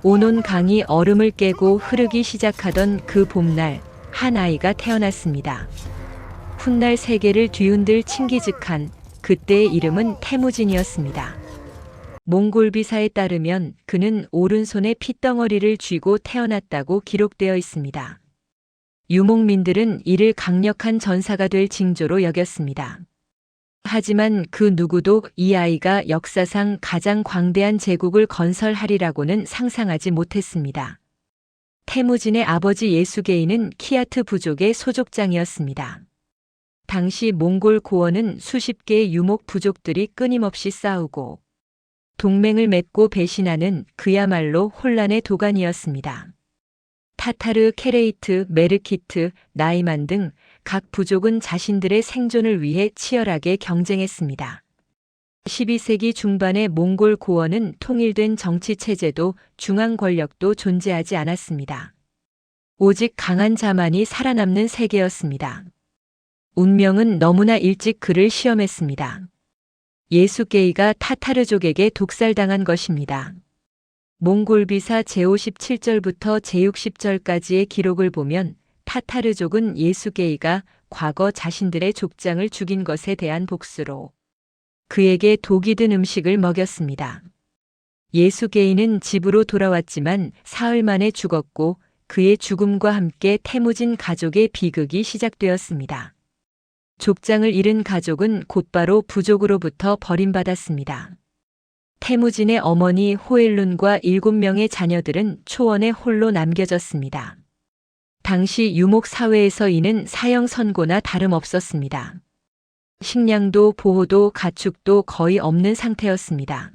오논 강이 얼음을 깨고 흐르기 시작하던 그 봄날, 한 아이가 태어났습니다. 훗날 세계를 뒤흔들 칭기즈칸, 그때의 이름은 태무진이었습니다. 몽골비사에 따르면 그는 오른손에 핏덩어리를 쥐고 태어났다고 기록되어 있습니다. 유목민들은 이를 강력한 전사가 될 징조로 여겼습니다. 하지만 그 누구도 이 아이가 역사상 가장 광대한 제국을 건설하리라고는 상상하지 못했습니다. 태무진의 아버지 예수게이는 키아트 부족의 소족장이었습니다. 당시 몽골 고원은 수십 개의 유목 부족들이 끊임없이 싸우고 동맹을 맺고 배신하는 그야말로 혼란의 도가니였습니다. 타타르, 케레이트, 메르키트, 나이만 등 각 부족은 자신들의 생존을 위해 치열하게 경쟁했습니다. 12세기 중반의 몽골 고원은 통일된 정치 체제도 중앙 권력도 존재하지 않았습니다. 오직 강한 자만이 살아남는 세계였습니다. 운명은 너무나 일찍 그를 시험했습니다. 예수게이가 타타르족에게 독살당한 것입니다. 몽골비사 제57절부터 제60절까지의 기록을 보면 타타르족은 예수게이가 과거 자신들의 족장을 죽인 것에 대한 복수로 그에게 독이 든 음식을 먹였습니다. 예수게이는 집으로 돌아왔지만 사흘 만에 죽었고 그의 죽음과 함께 태무진 가족의 비극이 시작되었습니다. 족장을 잃은 가족은 곧바로 부족으로부터 버림받았습니다. 태무진의 어머니 호엘룬과 7명의 자녀들은 초원에 홀로 남겨졌습니다. 당시 유목 사회에서 이는 사형 선고나 다름없었습니다. 식량도 보호도 가축도 거의 없는 상태였습니다.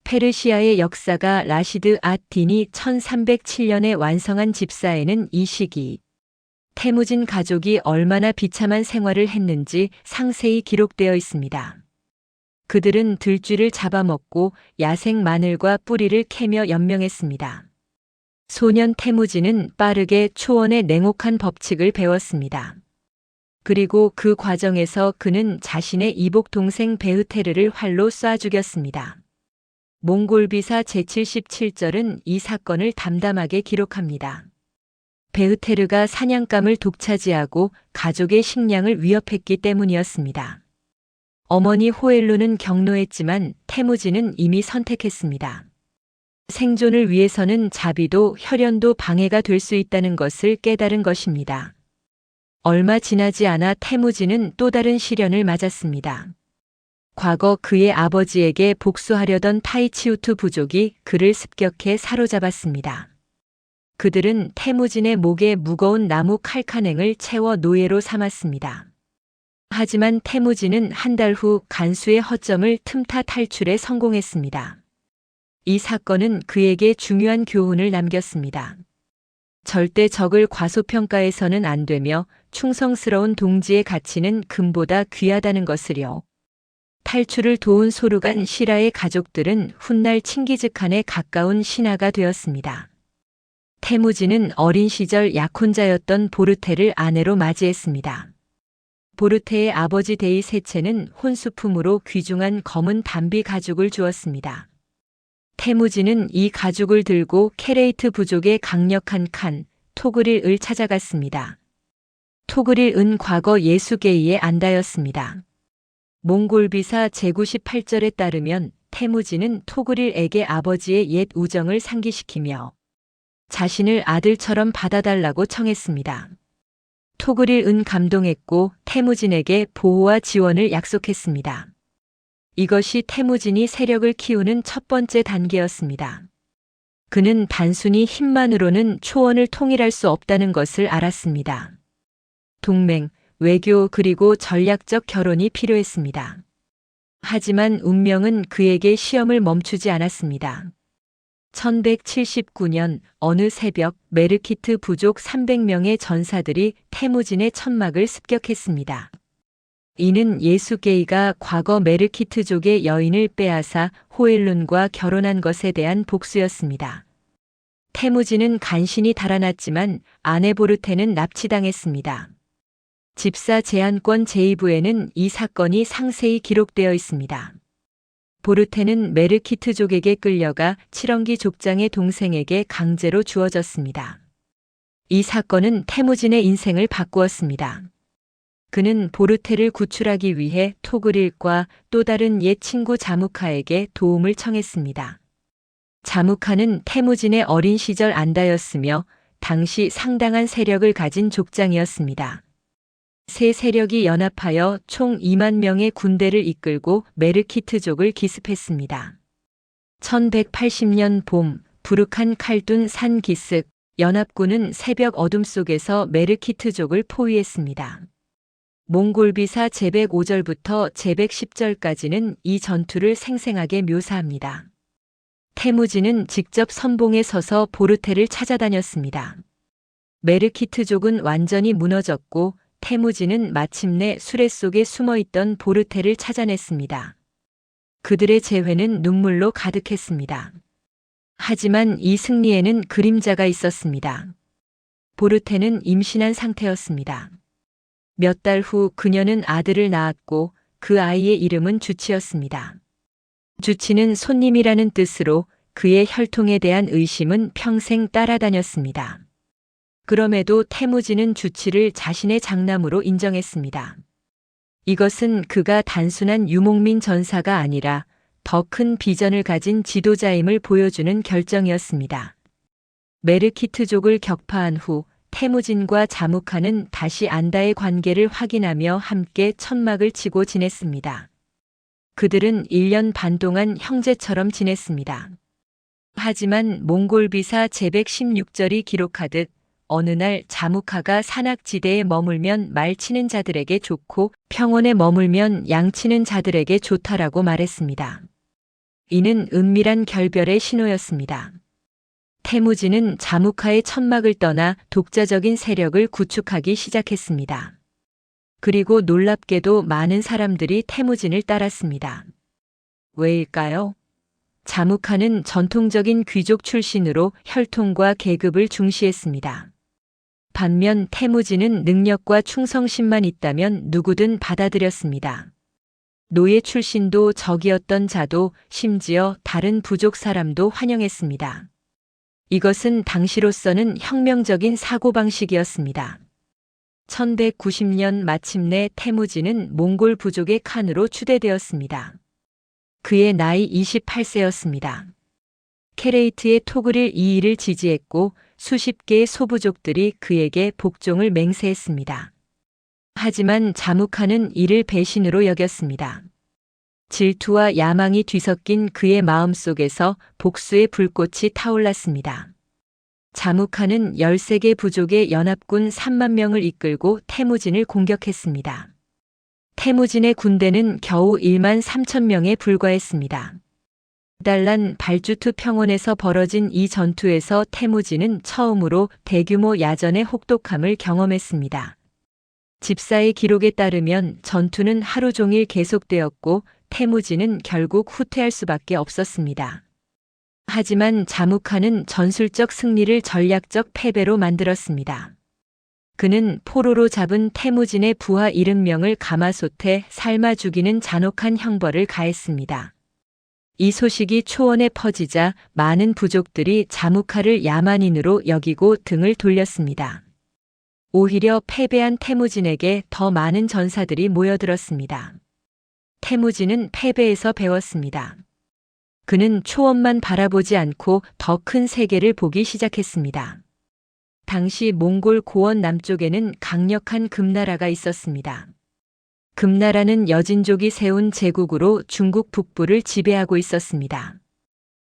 페르시아의 역사가 라시드 앗-딘이 1307년에 완성한 집사에는 이 시기 태무진 가족이 얼마나 비참한 생활을 했는지 상세히 기록되어 있습니다. 그들은 들쥐를 잡아먹고 야생 마늘과 뿌리를 캐며 연명했습니다. 소년 태무진은 빠르게 초원의 냉혹한 법칙을 배웠습니다. 그리고 그 과정에서 그는 자신의 이복 동생 베흐테르를 활로 쏴 죽였습니다. 몽골비사 제77절은 이 사건을 담담하게 기록합니다. 베흐테르가 사냥감을 독차지하고 가족의 식량을 위협했기 때문이었습니다. 어머니 호엘루는 격노했지만 태무진은 이미 선택했습니다. 생존을 위해서는 자비도 혈연도 방해가 될 수 있다는 것을 깨달은 것입니다. 얼마 지나지 않아 태무진은 또 다른 시련을 맞았습니다. 과거 그의 아버지에게 복수하려던 타이치우투 부족이 그를 습격해 사로잡았습니다. 그들은 태무진의 목에 무거운 나무 칼칸행을 채워 노예로 삼았습니다. 하지만 태무진은 한 달 후 간수의 허점을 틈타 탈출에 성공했습니다. 이 사건은 그에게 중요한 교훈을 남겼습니다. 절대 적을 과소평가해서는 안 되며 충성스러운 동지의 가치는 금보다 귀하다는 것을요. 탈출을 도운 소르간 시라의 가족들은 훗날 칭기즈칸에 가까운 신하가 되었습니다. 태무진은 어린 시절 약혼자였던 보르테를 아내로 맞이했습니다. 보르테의 아버지 데이 세체는 혼수품으로 귀중한 검은 담비 가죽을 주었습니다. 태무진은 이 가죽을 들고 케레이트 부족의 강력한 칸, 토그릴을 찾아갔습니다. 토그릴은 과거 예수게이의 안다였습니다. 몽골비사 제98절에 따르면 태무진은 토그릴에게 아버지의 옛 우정을 상기시키며 자신을 아들처럼 받아달라고 청했습니다. 토그릴은 감동했고 태무진에게 보호와 지원을 약속했습니다. 이것이 태무진이 세력을 키우는 첫 번째 단계였습니다. 그는 단순히 힘만으로는 초원을 통일할 수 없다는 것을 알았습니다. 동맹, 외교 그리고 전략적 결혼이 필요했습니다. 하지만 운명은 그에게 시험을 멈추지 않았습니다. 1179년 어느 새벽 메르키트 부족 300명의 전사들이 태무진의 천막을 습격했습니다. 이는 예수게이가 과거 메르키트족의 여인을 빼앗아 호엘룬과 결혼한 것에 대한 복수였습니다. 태무진은 간신히 달아났지만 아내 보르테는 납치당했습니다. 집사 제한권 제2부에는 이 사건이 상세히 기록되어 있습니다. 보르테는 메르키트족에게 끌려가 칠렁기 족장의 동생에게 강제로 주어졌습니다. 이 사건은 태무진의 인생을 바꾸었습니다. 그는 보르테를 구출하기 위해 토그릴과 또 다른 옛 친구 자무카에게 도움을 청했습니다. 자무카는 태무진의 어린 시절 안다였으며 당시 상당한 세력을 가진 족장이었습니다. 세 세력이 연합하여 총 2만 명의 군대를 이끌고 메르키트족을 기습했습니다. 1180년 봄, 부르칸 칼둔 산 기슭, 연합군은 새벽 어둠 속에서 메르키트족을 포위했습니다. 몽골비사 제105절부터 제110절까지는 이 전투를 생생하게 묘사합니다. 태무진은 직접 선봉에 서서 보르테를 찾아다녔습니다. 메르키트족은 완전히 무너졌고 태무진은 마침내 수레 속에 숨어있던 보르테를 찾아냈습니다. 그들의 재회는 눈물로 가득했습니다. 하지만 이 승리에는 그림자가 있었습니다. 보르테는 임신한 상태였습니다. 몇 달 후 그녀는 아들을 낳았고 그 아이의 이름은 주치였습니다. 주치는 손님이라는 뜻으로 그의 혈통에 대한 의심은 평생 따라다녔습니다. 그럼에도 태무진은 주치를 자신의 장남으로 인정했습니다. 이것은 그가 단순한 유목민 전사가 아니라 더 큰 비전을 가진 지도자임을 보여주는 결정이었습니다. 메르키트족을 격파한 후 태무진과 자무카는 다시 안다의 관계를 확인하며 함께 천막을 치고 지냈습니다. 그들은 1년 반 동안 형제처럼 지냈습니다. 하지만 몽골비사 제116절이 기록하듯 어느 날 자무카가 산악지대에 머물면 말치는 자들에게 좋고 평원에 머물면 양치는 자들에게 좋다라고 말했습니다. 이는 은밀한 결별의 신호였습니다. 태무진은 자무카의 천막을 떠나 독자적인 세력을 구축하기 시작했습니다. 그리고 놀랍게도 많은 사람들이 태무진을 따랐습니다. 왜일까요? 자무카는 전통적인 귀족 출신으로 혈통과 계급을 중시했습니다. 반면 태무진은 능력과 충성심만 있다면 누구든 받아들였습니다. 노예 출신도 적이었던 자도 심지어 다른 부족 사람도 환영했습니다. 이것은 당시로서는 혁명적인 사고방식이었습니다. 1190년 마침내 태무진은 몽골 부족의 칸으로 추대되었습니다. 그의 나이 28세였습니다. 케레이트의 토그릴 이이를 지지했고 수십 개의 소부족들이 그에게 복종을 맹세했습니다. 하지만 자무카는 이를 배신으로 여겼습니다. 질투와 야망이 뒤섞인 그의 마음속에서 복수의 불꽃이 타올랐습니다. 자무카는 13개 부족의 연합군 3만 명을 이끌고 태무진을 공격했습니다. 태무진의 군대는 겨우 1만 3천 명에 불과했습니다. 달란 발주투 평원에서 벌어진 이 전투에서 태무진은 처음으로 대규모 야전의 혹독함을 경험했습니다. 집사의 기록에 따르면 전투는 하루 종일 계속되었고 태무진은 결국 후퇴할 수밖에 없었습니다. 하지만 자무카는 전술적 승리를 전략적 패배로 만들었습니다. 그는 포로로 잡은 태무진의 부하 70명을 가마솥에 삶아 죽이는 잔혹한 형벌을 가했습니다. 이 소식이 초원에 퍼지자 많은 부족들이 자무카를 야만인으로 여기고 등을 돌렸습니다. 오히려 패배한 태무진에게 더 많은 전사들이 모여들었습니다. 태무진은 패배에서 배웠습니다. 그는 초원만 바라보지 않고 더 큰 세계를 보기 시작했습니다. 당시 몽골 고원 남쪽에는 강력한 금나라가 있었습니다. 금나라는 여진족이 세운 제국으로 중국 북부를 지배하고 있었습니다.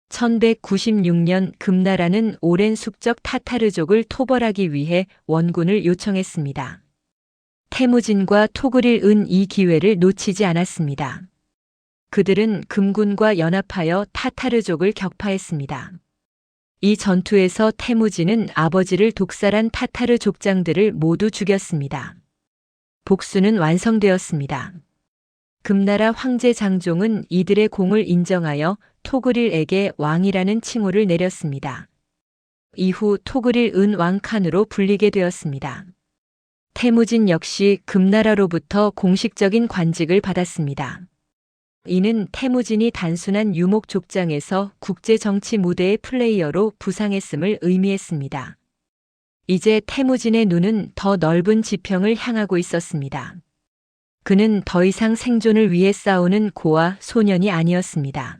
1196년 금나라는 오랜 숙적 타타르족을 토벌하기 위해 원군을 요청했습니다. 태무진과 토그릴 은 이 기회를 놓치지 않았습니다. 그들은 금군과 연합하여 타타르족을 격파했습니다. 이 전투에서 태무진은 아버지를 독살한 타타르 족장들을 모두 죽였습니다. 복수는 완성되었습니다. 금나라 황제 장종은 이들의 공을 인정하여 토그릴에게 왕이라는 칭호를 내렸습니다. 이후 토그릴 은 왕칸으로 불리게 되었습니다. 태무진 역시 금나라로부터 공식적인 관직을 받았습니다. 이는 태무진이 단순한 유목 족장에서 국제 정치 무대의 플레이어로 부상했음을 의미했습니다. 이제 태무진의 눈은 더 넓은 지평을 향하고 있었습니다. 그는 더 이상 생존을 위해 싸우는 고아 소년이 아니었습니다.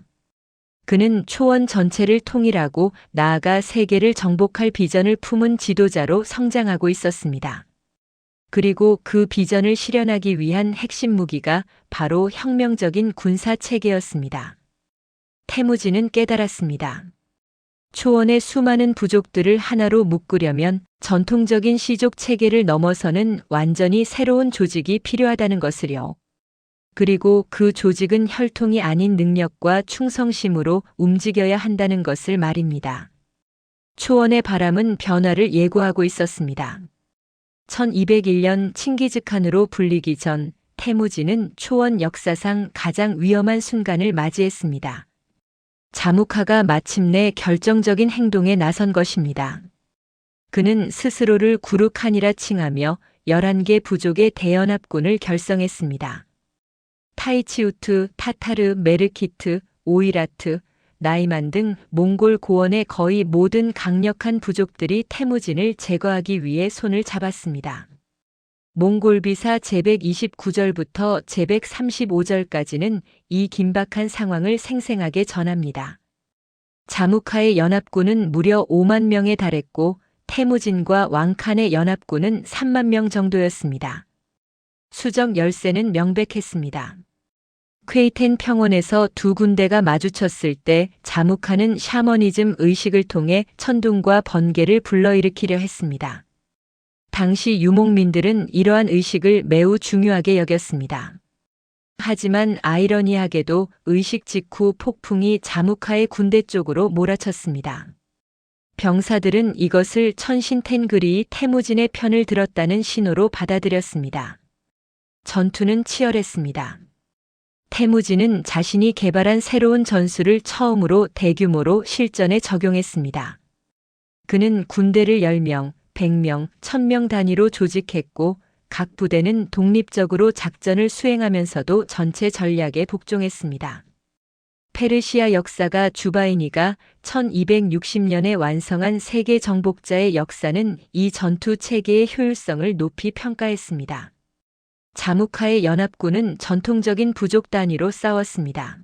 그는 초원 전체를 통일하고 나아가 세계를 정복할 비전을 품은 지도자로 성장하고 있었습니다. 그리고 그 비전을 실현하기 위한 핵심 무기가 바로 혁명적인 군사 체계였습니다. 태무진은 깨달았습니다. 초원의 수많은 부족들을 하나로 묶으려면 전통적인 시족 체계를 넘어서는 완전히 새로운 조직이 필요하다는 것을요. 그리고 그 조직은 혈통이 아닌 능력과 충성심으로 움직여야 한다는 것을 말입니다. 초원의 바람은 변화를 예고하고 있었습니다. 1201년 칭기즈칸으로 불리기 전 태무진은 초원 역사상 가장 위험한 순간을 맞이했습니다. 자무카가 마침내 결정적인 행동에 나선 것입니다. 그는 스스로를 구르칸이라 칭하며 11개 부족의 대연합군을 결성했습니다. 타이치우트, 타타르, 메르키트, 오이라트, 나이만 등 몽골 고원의 거의 모든 강력한 부족들이 태무진을 제거하기 위해 손을 잡았습니다. 몽골비사 제129절부터 제135절까지는 이 긴박한 상황을 생생하게 전합니다. 자무카의 연합군은 무려 5만 명에 달했고 태무진과 왕칸의 연합군은 3만 명 정도였습니다. 수적 열세는 명백했습니다. 퀘이텐 평원에서 두 군대가 마주쳤을 때 자무카는 샤머니즘 의식을 통해 천둥과 번개를 불러일으키려 했습니다. 당시 유목민들은 이러한 의식을 매우 중요하게 여겼습니다. 하지만 아이러니하게도 의식 직후 폭풍이 자무카의 군대 쪽으로 몰아쳤습니다. 병사들은 이것을 천신텐그리이 태무진의 편을 들었다는 신호로 받아들였습니다. 전투는 치열했습니다. 태무진은 자신이 개발한 새로운 전술을 처음으로 대규모로 실전에 적용했습니다. 그는 군대를 10명, 100명, 1000명 단위로 조직했고 각 부대는 독립적으로 작전을 수행하면서도 전체 전략에 복종했습니다. 페르시아 역사가 주바이니가 1260년에 완성한 세계 정복자의 역사는 이 전투 체계의 효율성을 높이 평가했습니다. 자무카의 연합군은 전통적인 부족 단위로 싸웠습니다.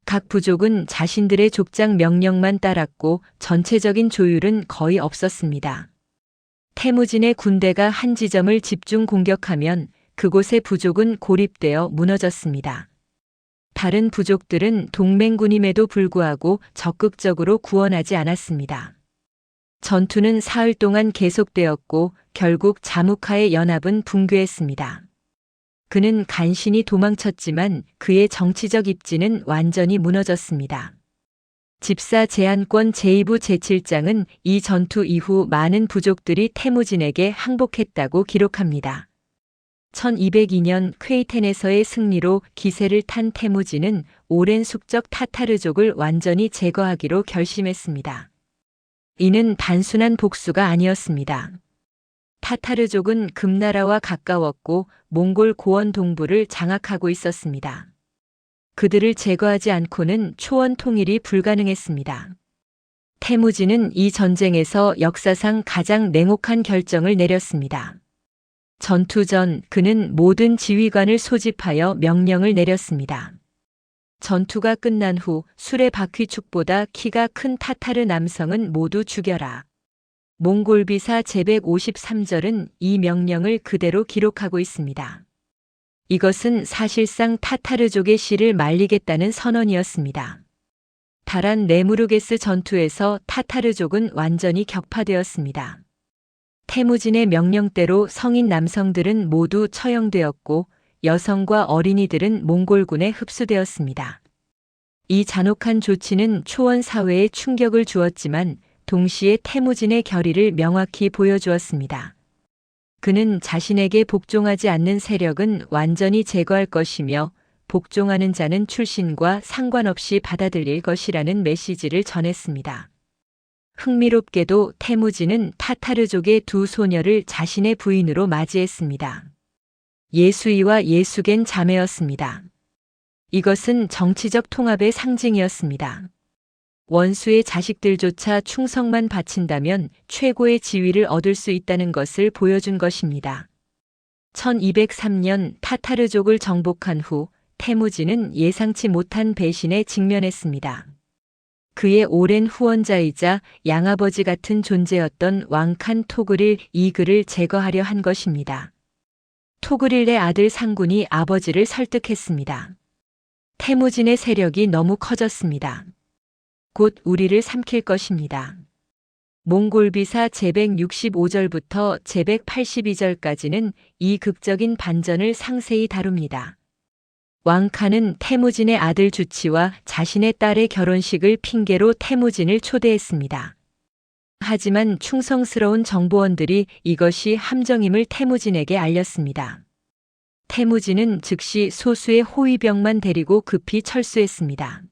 각 부족은 자신들의 족장 명령만 따랐고 전체적인 조율은 거의 없었습니다. 태무진의 군대가 한 지점을 집중 공격하면 그곳의 부족은 고립되어 무너졌습니다. 다른 부족들은 동맹군임에도 불구하고 적극적으로 구원하지 않았습니다. 전투는 사흘 동안 계속되었고 결국 자무카의 연합은 붕괴했습니다. 그는 간신히 도망쳤지만 그의 정치적 입지는 완전히 무너졌습니다. 집사 제한권 제2부 제7장은 이 전투 이후 많은 부족들이 태무진에게 항복했다고 기록합니다. 1202년 퀘이텐에서의 승리로 기세를 탄 태무진은 오랜 숙적 타타르족을 완전히 제거하기로 결심했습니다. 이는 단순한 복수가 아니었습니다. 타타르족은 금나라와 가까웠고 몽골 고원 동부를 장악하고 있었습니다. 그들을 제거하지 않고는 초원 통일이 불가능했습니다. 태무진은 이 전쟁에서 역사상 가장 냉혹한 결정을 내렸습니다. 전투 전 그는 모든 지휘관을 소집하여 명령을 내렸습니다. 전투가 끝난 후 수레바퀴축보다 키가 큰 타타르 남성은 모두 죽여라. 몽골비사 제153절은 이 명령을 그대로 기록하고 있습니다. 이것은 사실상 타타르족의 씨를 말리겠다는 선언이었습니다. 다란 네무르게스 전투에서 타타르족은 완전히 격파되었습니다. 태무진의 명령대로 성인 남성들은 모두 처형되었고 여성과 어린이들은 몽골군에 흡수되었습니다. 이 잔혹한 조치는 초원 사회에 충격을 주었지만 동시에 태무진의 결의를 명확히 보여주었습니다. 그는 자신에게 복종하지 않는 세력은 완전히 제거할 것이며 복종하는 자는 출신과 상관없이 받아들일 것이라는 메시지를 전했습니다. 흥미롭게도 태무진은 타타르족의 두 소녀를 자신의 부인으로 맞이했습니다. 예수이와 예수겐 자매였습니다. 이것은 정치적 통합의 상징이었습니다. 원수의 자식들조차 충성만 바친다면 최고의 지위를 얻을 수 있다는 것을 보여준 것입니다. 1203년 타타르족을 정복한 후 태무진은 예상치 못한 배신에 직면했습니다. 그의 오랜 후원자이자 양아버지 같은 존재였던 왕칸 토그릴 이글을 제거하려 한 것입니다. 토그릴의 아들 상군이 아버지를 설득했습니다. 태무진의 세력이 너무 커졌습니다. 곧 우리를 삼킬 것입니다. 몽골비사 제165절부터 제182절까지는 이 극적인 반전을 상세히 다룹니다. 왕칸은 태무진의 아들 주치와 자신의 딸의 결혼식을 핑계로 태무진을 초대했습니다. 하지만 충성스러운 정보원들이 이것이 함정임을 태무진에게 알렸습니다. 태무진은 즉시 소수의 호위병만 데리고 급히 철수했습니다.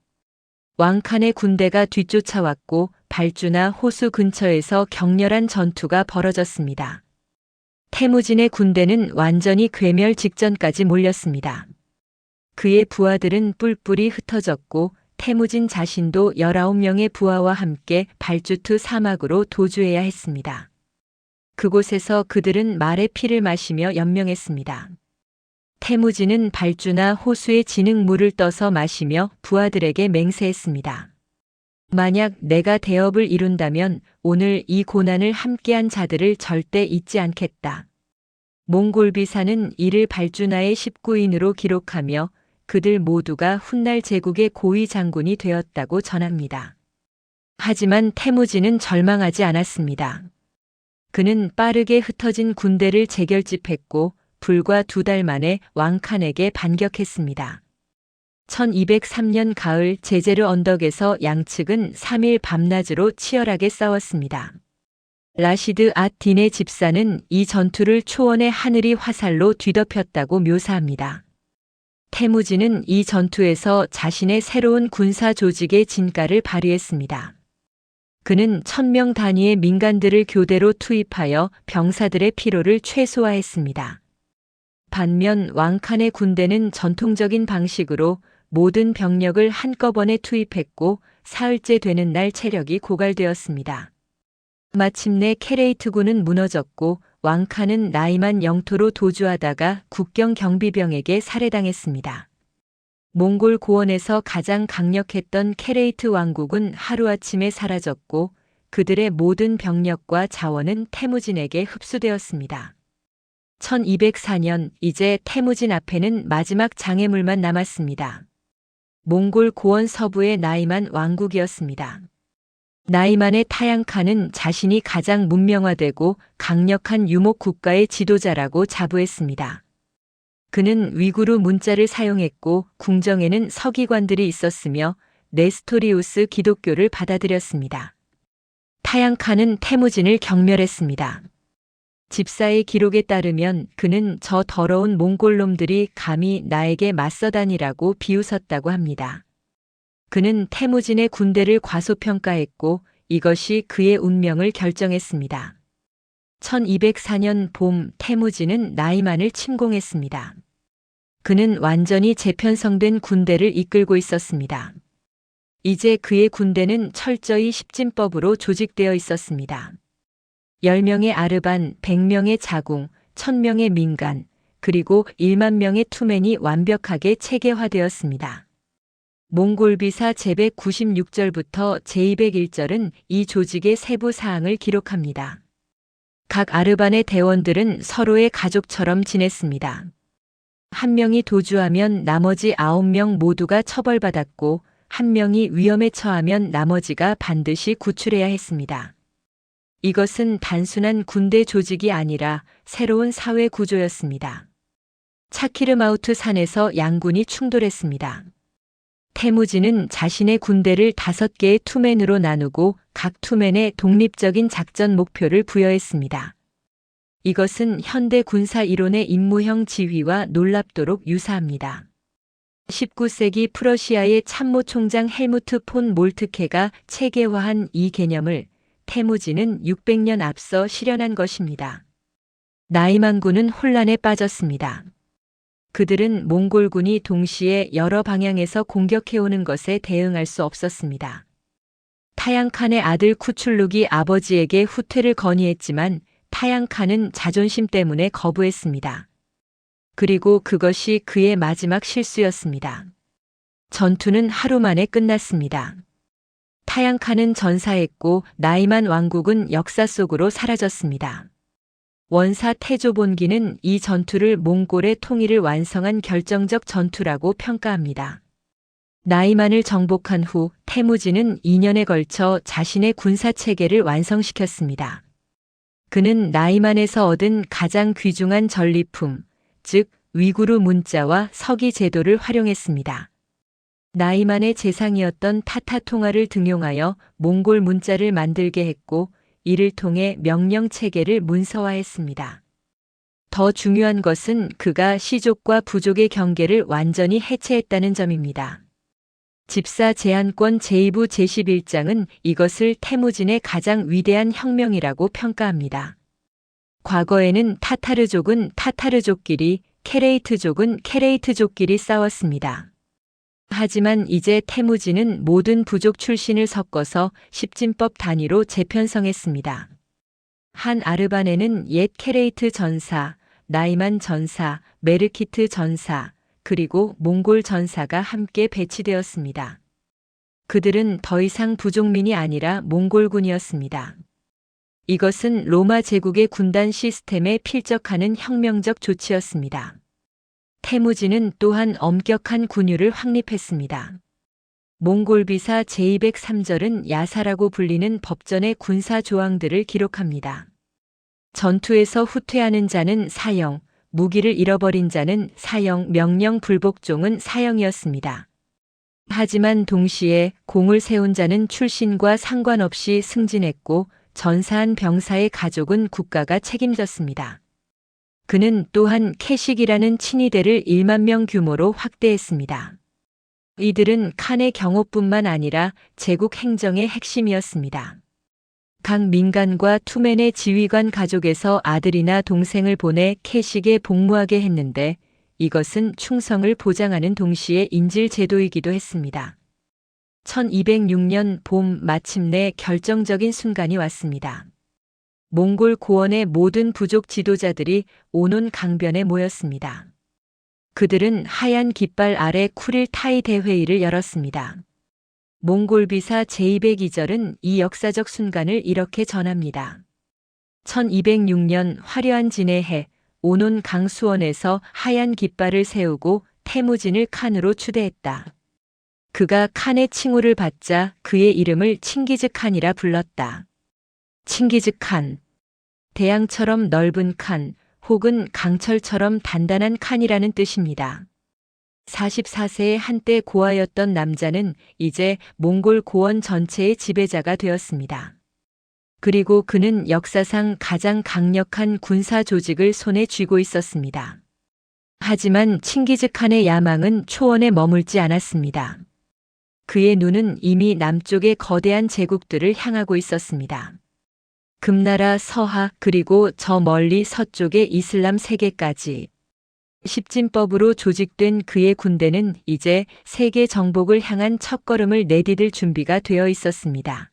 왕칸의 군대가 뒤쫓아왔고 발주나 호수 근처에서 격렬한 전투가 벌어졌습니다. 태무진의 군대는 완전히 괴멸 직전까지 몰렸습니다. 그의 부하들은 뿔뿔이 흩어졌고 태무진 자신도 19명의 부하와 함께 발주투 사막으로 도주해야 했습니다. 그곳에서 그들은 말의 피를 마시며 연명했습니다. 태무진은 발주나 호수의 진흙 물을 떠서 마시며 부하들에게 맹세했습니다. 만약 내가 대업을 이룬다면 오늘 이 고난을 함께한 자들을 절대 잊지 않겠다. 몽골비사는 이를 발주나의 19인으로 기록하며 그들 모두가 훗날 제국의 고위 장군이 되었다고 전합니다. 하지만 태무진은 절망하지 않았습니다. 그는 빠르게 흩어진 군대를 재결집했고 불과 2달 만에 왕칸에게 반격했습니다. 1203년 가을 제제르 언덕에서 양측은 3일 밤낮으로 치열하게 싸웠습니다. 라시드 앗-딘의 집사는 이 전투를 초원의 하늘이 화살로 뒤덮였다고 묘사합니다. 태무진은 이 전투에서 자신의 새로운 군사 조직의 진가를 발휘했습니다. 그는 1000명 단위의 민간들을 교대로 투입하여 병사들의 피로를 최소화했습니다. 반면 왕칸의 군대는 전통적인 방식으로 모든 병력을 한꺼번에 투입했고 사흘째 되는 날 체력이 고갈되었습니다. 마침내 케레이트군은 무너졌고 왕칸은 나이만 영토로 도주하다가 국경 경비병에게 살해당했습니다. 몽골 고원에서 가장 강력했던 케레이트 왕국은 하루아침에 사라졌고 그들의 모든 병력과 자원은 태무진에게 흡수되었습니다. 1204년 이제 태무진 앞에는 마지막 장애물만 남았습니다. 몽골 고원 서부의 나이만 왕국이었습니다. 나이만의 타양칸은 자신이 가장 문명화되고 강력한 유목 국가의 지도자라고 자부했습니다. 그는 위구르 문자를 사용했고 궁정에는 서기관들이 있었으며 네스토리우스 기독교를 받아들였습니다. 타양칸은 태무진을 경멸했습니다. 집사의 기록에 따르면 그는 저 더러운 몽골놈들이 감히 나에게 맞서다니라고 비웃었다고 합니다. 그는 태무진의 군대를 과소평가했고 이것이 그의 운명을 결정했습니다. 1204년 봄 태무진은 나이만을 침공했습니다. 그는 완전히 재편성된 군대를 이끌고 있었습니다. 이제 그의 군대는 철저히 십진법으로 조직되어 있었습니다. 10명의 아르반, 100명의 자궁, 1000명의 민간, 그리고 1만 명의 투맨이 완벽하게 체계화되었습니다. 몽골비사 제196절부터 제201절은 이 조직의 세부 사항을 기록합니다. 각 아르반의 대원들은 서로의 가족처럼 지냈습니다. 한 명이 도주하면 나머지 9명 모두가 처벌받았고 한 명이 위험에 처하면 나머지가 반드시 구출해야 했습니다. 이것은 단순한 군대 조직이 아니라 새로운 사회 구조였습니다. 차키르마우트 산에서 양군이 충돌했습니다. 태무진은 자신의 군대를 5개의 투맨으로 나누고 각 투맨에 독립적인 작전 목표를 부여했습니다. 이것은 현대 군사 이론의 임무형 지휘와 놀랍도록 유사합니다. 19세기 프러시아의 참모총장 헬무트 폰 몰트케가 체계화한 이 개념을 태무진은 600년 앞서 실현한 것입니다. 나이만군은 혼란에 빠졌습니다. 그들은 몽골군이 동시에 여러 방향에서 공격해오는 것에 대응할 수 없었습니다. 타양칸의 아들 쿠출룩이 아버지에게 후퇴를 건의했지만 타양칸은 자존심 때문에 거부했습니다. 그리고 그것이 그의 마지막 실수였습니다. 전투는 하루 만에 끝났습니다. 타양칸은 전사했고 나이만 왕국은 역사 속으로 사라졌습니다. 원사 태조본기는 이 전투를 몽골의 통일을 완성한 결정적 전투라고 평가합니다. 나이만을 정복한 후 태무진은 2년에 걸쳐 자신의 군사체계를 완성시켰습니다. 그는 나이만에서 얻은 가장 귀중한 전리품, 즉 위구르 문자와 서기 제도를 활용했습니다. 나이만의 재상이었던 타타통화를 등용하여 몽골 문자를 만들게 했고 이를 통해 명령 체계를 문서화했습니다. 더 중요한 것은 그가 시족과 부족의 경계를 완전히 해체했다는 점입니다. 집사 제한권 제2부 제11장은 이것을 태무진의 가장 위대한 혁명이라고 평가합니다. 과거에는 타타르족은 타타르족끼리, 케레이트족은 케레이트족끼리 싸웠습니다. 하지만 이제 태무진은 모든 부족 출신을 섞어서 십진법 단위로 재편성했습니다. 한 아르반에는 옛 케레이트 전사, 나이만 전사, 메르키트 전사, 그리고 몽골 전사가 함께 배치되었습니다. 그들은 더 이상 부족민이 아니라 몽골군이었습니다. 이것은 로마 제국의 군단 시스템에 필적하는 혁명적 조치였습니다. 태무진은 또한 엄격한 군율을 확립했습니다. 몽골비사 제203절은 야사라고 불리는 법전의 군사 조항들을 기록합니다. 전투에서 후퇴하는 자는 사형, 무기를 잃어버린 자는 사형, 명령 불복종은 사형이었습니다. 하지만 동시에 공을 세운 자는 출신과 상관없이 승진했고 전사한 병사의 가족은 국가가 책임졌습니다. 그는 또한 캐식이라는 친위대를 1만 명 규모로 확대했습니다. 이들은 칸의 경호뿐만 아니라 제국 행정의 핵심이었습니다. 각 민간과 투맨의 지휘관 가족에서 아들이나 동생을 보내 캐식에 복무하게 했는데 이것은 충성을 보장하는 동시에 인질 제도이기도 했습니다. 1206년 봄 마침내 결정적인 순간이 왔습니다. 몽골 고원의 모든 부족 지도자들이 오논 강변에 모였습니다. 그들은 하얀 깃발 아래 쿠릴 타이 대회의를 열었습니다. 몽골 비사 제202절은 이 역사적 순간을 이렇게 전합니다. 1206년 화려한 진의 해, 오논 강수원에서 하얀 깃발을 세우고 태무진을 칸으로 추대했다. 그가 칸의 칭호를 받자 그의 이름을 칭기즈 칸이라 불렀다. 칭기즈 칸, 대양처럼 넓은 칸, 혹은 강철처럼 단단한 칸이라는 뜻입니다. 44세의 한때 고아였던 남자는 이제 몽골 고원 전체의 지배자가 되었습니다. 그리고 그는 역사상 가장 강력한 군사 조직을 손에 쥐고 있었습니다. 하지만 칭기즈 칸의 야망은 초원에 머물지 않았습니다. 그의 눈은 이미 남쪽의 거대한 제국들을 향하고 있었습니다. 금나라 서하 그리고 저 멀리 서쪽의 이슬람 세계까지. 십진법으로 조직된 그의 군대는 이제 세계 정복을 향한 첫걸음을 내디딜 준비가 되어 있었습니다.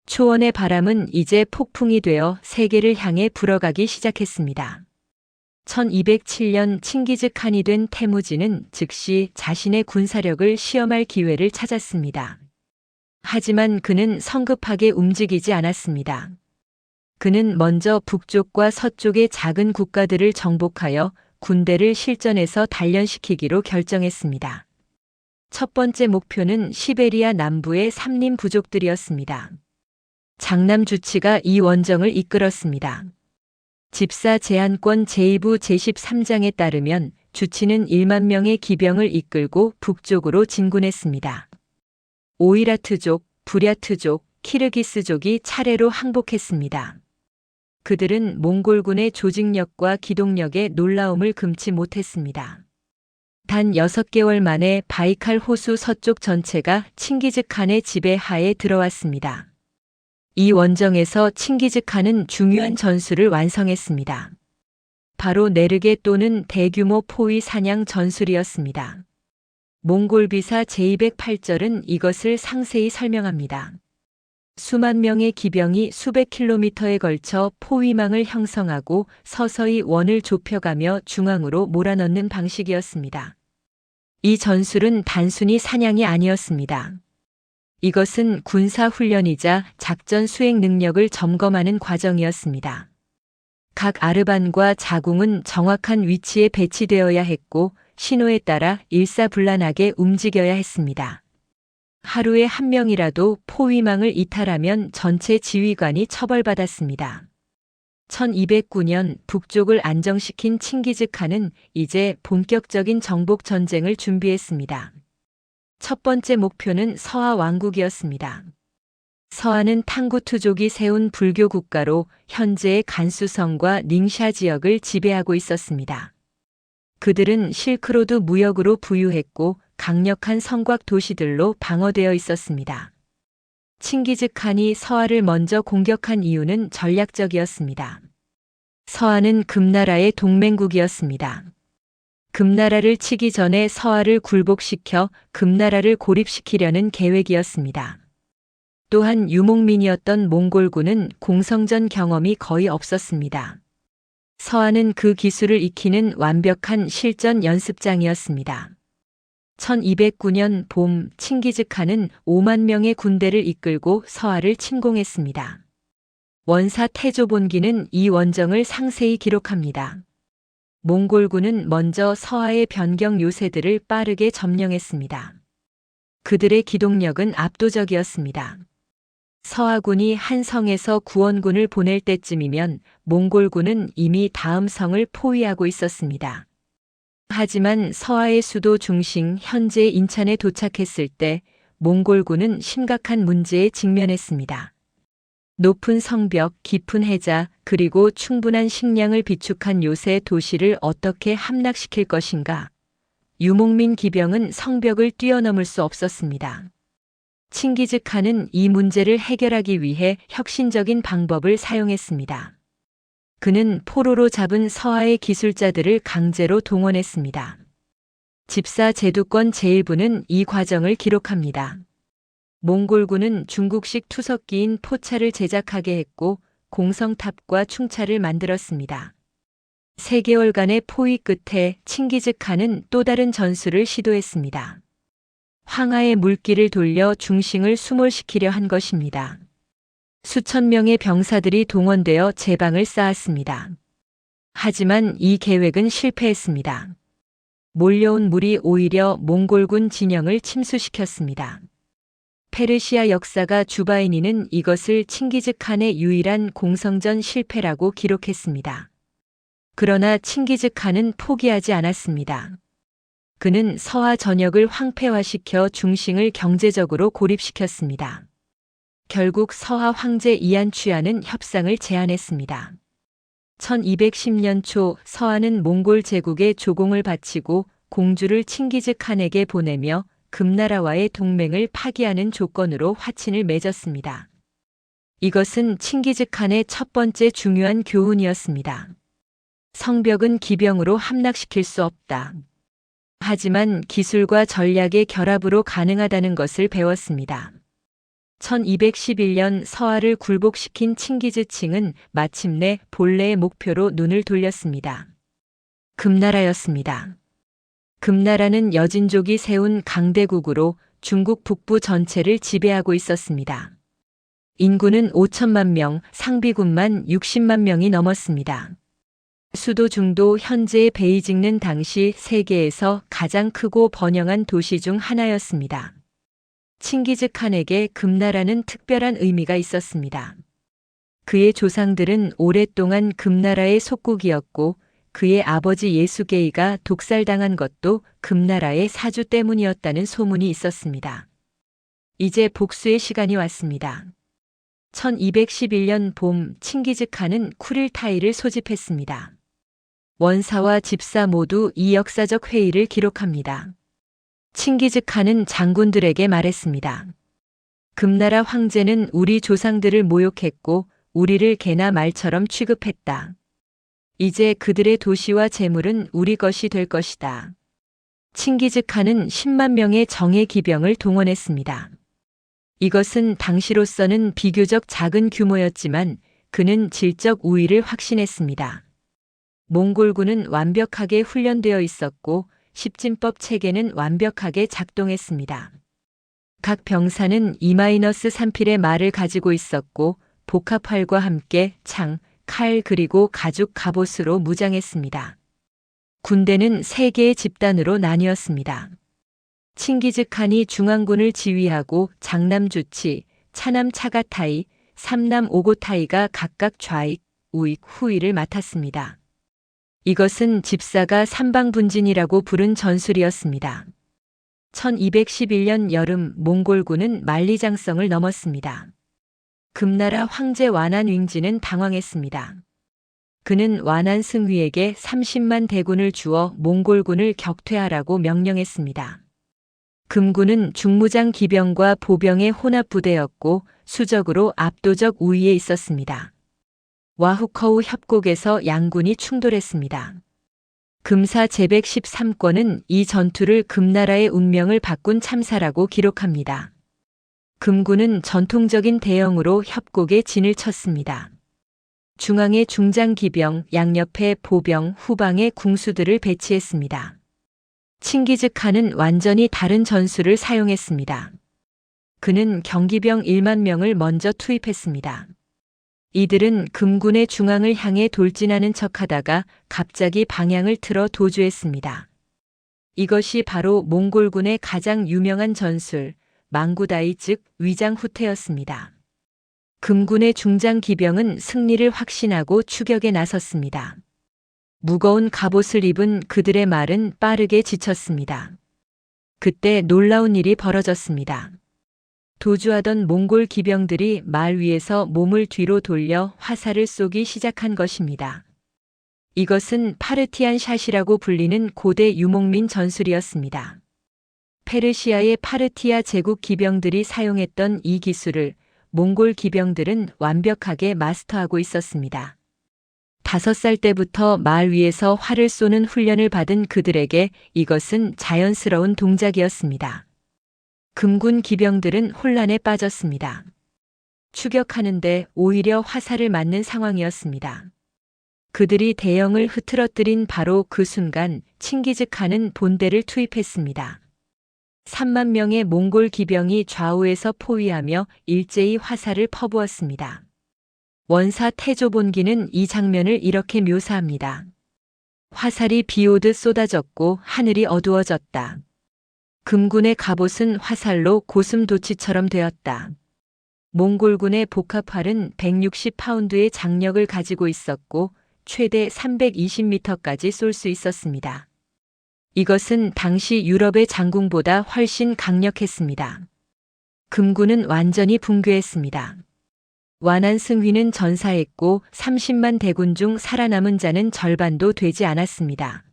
초원의 바람은 이제 폭풍이 되어 세계를 향해 불어가기 시작했습니다. 1207년 칭기즈 칸이 된 태무진은 즉시 자신의 군사력을 시험할 기회를 찾았습니다. 하지만 그는 성급하게 움직이지 않았습니다. 그는 먼저 북쪽과 서쪽의 작은 국가들을 정복하여 군대를 실전에서 단련시키기로 결정했습니다. 첫 번째 목표는 시베리아 남부의 삼림 부족들이었습니다. 장남 주치가 이 원정을 이끌었습니다. 집사 제한권 제2부 제13장에 따르면 주치는 1만 명의 기병을 이끌고 북쪽으로 진군했습니다. 오이라트족, 부랴트족, 키르기스족이 차례로 항복했습니다. 그들은 몽골군의 조직력과 기동력에 놀라움을 금치 못했습니다. 단 6개월 만에 바이칼 호수 서쪽 전체가 칭기즈 칸의 지배하에 들어왔습니다. 이 원정에서 칭기즈 칸은 중요한 전술을 완성했습니다. 바로 내르게 또는 대규모 포위 사냥 전술이었습니다. 몽골비사 제208절은 이것을 상세히 설명합니다. 수만 명의 기병이 수백 킬로미터에 걸쳐 포위망을 형성하고 서서히 원을 좁혀가며 중앙으로 몰아넣는 방식이었습니다. 이 전술은 단순히 사냥이 아니었습니다. 이것은 군사훈련이자 작전 수행 능력을 점검하는 과정이었습니다. 각 아르반과 자궁은 정확한 위치에 배치되어야 했고 신호에 따라 일사불란하게 움직여야 했습니다. 하루에 한 명이라도 포위망을 이탈하면 전체 지휘관이 처벌받았습니다. 1209년 북쪽을 안정시킨 칭기즈칸은 이제 본격적인 정복 전쟁을 준비했습니다. 첫 번째 목표는 서하 왕국이었습니다. 서하는 탕구투족이 세운 불교 국가로 현재의 간수성과 닝샤 지역을 지배하고 있었습니다. 그들은 실크로드 무역으로 부유했고 강력한 성곽 도시들로 방어되어 있었습니다. 칭기즈칸이 서하를 먼저 공격한 이유는 전략적이었습니다. 서하는 금나라의 동맹국이었습니다. 금나라를 치기 전에 서하를 굴복시켜 금나라를 고립시키려는 계획이었습니다. 또한 유목민이었던 몽골군은 공성전 경험이 거의 없었습니다. 서하는 그 기술을 익히는 완벽한 실전 연습장이었습니다. 1209년 봄 칭기즈칸은 5만 명의 군대를 이끌고 서하를 침공했습니다. 원사 태조본기는 이 원정을 상세히 기록합니다. 몽골군은 먼저 서하의 변경 요새들을 빠르게 점령했습니다. 그들의 기동력은 압도적이었습니다. 서하군이 한 성에서 구원군을 보낼 때쯤이면 몽골군은 이미 다음 성을 포위하고 있었습니다. 하지만 서하의 수도 중심 현재 인천에 도착했을 때 몽골군은 심각한 문제에 직면했습니다. 높은 성벽, 깊은 해자, 그리고 충분한 식량을 비축한 요새 도시를 어떻게 함락시킬 것인가? 유목민 기병은 성벽을 뛰어넘을 수 없었습니다. 칭기즈칸은 이 문제를 해결하기 위해 혁신적인 방법을 사용했습니다. 그는 포로로 잡은 서하의 기술자들을 강제로 동원했습니다. 집사 제두권 제1부는 이 과정을 기록합니다. 몽골군은 중국식 투석기인 포차를 제작하게 했고 공성탑과 충차를 만들었습니다. 3개월간의 포위 끝에 칭기즈칸은 또 다른 전술을 시도했습니다. 황하의 물길을 돌려 중싱을 수몰시키려 한 것입니다. 수천 명의 병사들이 동원되어 제방을 쌓았습니다. 하지만 이 계획은 실패했습니다. 몰려온 물이 오히려 몽골군 진영을 침수시켰습니다. 페르시아 역사가 주바이니는 이것을 칭기즈칸의 유일한 공성전 실패라고 기록했습니다. 그러나 칭기즈칸은 포기하지 않았습니다. 그는 서하 전역을 황폐화시켜 중싱을 경제적으로 고립시켰습니다. 결국 서하 황제 이안취아는 협상을 제안했습니다. 1210년 초 서하는 몽골 제국에 조공을 바치고 공주를 칭기즈칸에게 보내며 금나라와의 동맹을 파기하는 조건으로 화친을 맺었습니다. 이것은 칭기즈칸의 첫 번째 중요한 교훈이었습니다. 성벽은 기병으로 함락시킬 수 없다. 하지만 기술과 전략의 결합으로 가능하다는 것을 배웠습니다. 1211년 서하를 굴복시킨 칭기즈칭은 마침내 본래의 목표로 눈을 돌렸습니다. 금나라였습니다. 금나라는 여진족이 세운 강대국으로 중국 북부 전체를 지배하고 있었습니다. 인구는 5천만 명, 상비군만 60만 명이 넘었습니다. 수도 중도 현재의 베이징은 당시 세계에서 가장 크고 번영한 도시 중 하나였습니다. 칭기즈칸에게 금나라는 특별한 의미가 있었습니다. 그의 조상들은 오랫동안 금나라의 속국이었고 그의 아버지 예수게이가 독살당한 것도 금나라의 사주 때문이었다는 소문이 있었습니다. 이제 복수의 시간이 왔습니다. 1211년 봄 칭기즈칸은 쿠릴타이를 소집했습니다. 원사와 집사 모두 이 역사적 회의를 기록합니다. 칭기즈칸은 장군들에게 말했습니다. 금나라 황제는 우리 조상들을 모욕했고 우리를 개나 말처럼 취급했다. 이제 그들의 도시와 재물은 우리 것이 될 것이다. 칭기즈칸은 10만 명의 정예 기병을 동원했습니다. 이것은 당시로서는 비교적 작은 규모였지만 그는 질적 우위를 확신했습니다. 몽골군은 완벽하게 훈련되어 있었고 십진법 체계는 완벽하게 작동했습니다. 각 병사는 2-3필의 말을 가지고 있었고 복합활과 함께 창, 칼 그리고 가죽 갑옷으로 무장했습니다. 군대는 3개의 집단으로 나뉘었습니다. 칭기즈칸이 중앙군을 지휘하고 장남 주치, 차남 차가타이, 삼남 오고타이가 각각 좌익, 우익, 후위를 맡았습니다. 이것은 집사가 삼방분진이라고 부른 전술이었습니다. 1211년 여름 몽골군은 만리장성을 넘었습니다. 금나라 황제 완한 윙지는 당황했습니다. 그는 완한 승휘에게 30만 대군을 주어 몽골군을 격퇴하라고 명령했습니다. 금군은 중무장 기병과 보병의 혼합부대였고 수적으로 압도적 우위에 있었습니다. 와후커우 협곡에서 양군이 충돌했습니다. 금사 제113권은 이 전투를 금나라의 운명을 바꾼 참사라고 기록합니다. 금군은 전통적인 대형으로 협곡에 진을 쳤습니다. 중앙에 중장기병, 양옆에 보병, 후방에 궁수들을 배치했습니다. 칭기즈칸은 완전히 다른 전술을 사용했습니다. 그는 경기병 1만 명을 먼저 투입했습니다. 이들은 금군의 중앙을 향해 돌진하는 척하다가 갑자기 방향을 틀어 도주했습니다. 이것이 바로 몽골군의 가장 유명한 전술, 망구다이 즉 위장후퇴였습니다. 금군의 중장기병은 승리를 확신하고 추격에 나섰습니다. 무거운 갑옷을 입은 그들의 말은 빠르게 지쳤습니다. 그때 놀라운 일이 벌어졌습니다. 도주하던 몽골 기병들이 말 위에서 몸을 뒤로 돌려 화살을 쏘기 시작한 것입니다. 이것은 파르티안 샷이라고 불리는 고대 유목민 전술이었습니다. 페르시아의 파르티아 제국 기병들이 사용했던 이 기술을 몽골 기병들은 완벽하게 마스터하고 있었습니다. 5살 때부터 말 위에서 활을 쏘는 훈련을 받은 그들에게 이것은 자연스러운 동작이었습니다. 금군 기병들은 혼란에 빠졌습니다. 추격하는데 오히려 화살을 맞는 상황이었습니다. 그들이 대형을 흐트러뜨린 바로 그 순간 칭기즈칸은 본대를 투입했습니다. 3만 명의 몽골 기병이 좌우에서 포위하며 일제히 화살을 퍼부었습니다. 원사 태조본기는 이 장면을 이렇게 묘사합니다. 화살이 비오듯 쏟아졌고 하늘이 어두워졌다. 금군의 갑옷은 화살로 고슴도치처럼 되었다. 몽골군의 복합활은 160파운드의 장력을 가지고 있었고 최대 320m까지 쏠 수 있었습니다. 이것은 당시 유럽의 장궁보다 훨씬 강력했습니다. 금군은 완전히 붕괴했습니다. 완한 승휘는 전사했고 30만 대군 중 살아남은 자는 절반도 되지 않았습니다.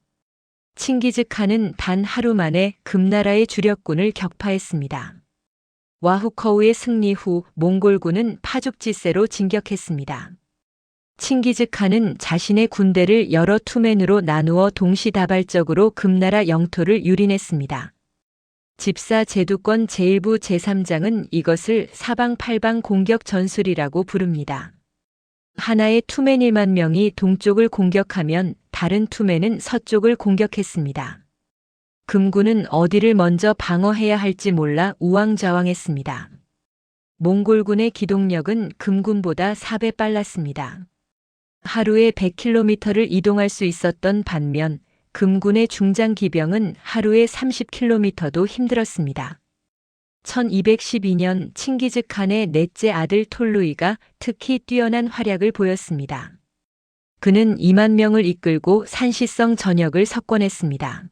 칭기즈칸은 단 하루 만에 금나라의 주력군을 격파했습니다. 와후커우의 승리 후 몽골군은 파죽지세로 진격했습니다. 칭기즈칸은 자신의 군대를 여러 투맨으로 나누어 동시다발적으로 금나라 영토를 유린했습니다. 집사 제두권 제1부 제3장은 이것을 사방팔방 공격 전술이라고 부릅니다. 하나의 투맨 1만 명이 동쪽을 공격하면 다른 투맨은 서쪽을 공격했습니다. 금군은 어디를 먼저 방어해야 할지 몰라 우왕좌왕했습니다. 몽골군의 기동력은 금군보다 4배 빨랐습니다. 하루에 100km를 이동할 수 있었던 반면 금군의 중장기병은 하루에 30km도 힘들었습니다. 1212년 칭기즈칸의 넷째 아들 톨루이가 특히 뛰어난 활약을 보였습니다. 그는 2만 명을 이끌고 산시성 전역을 석권했습니다.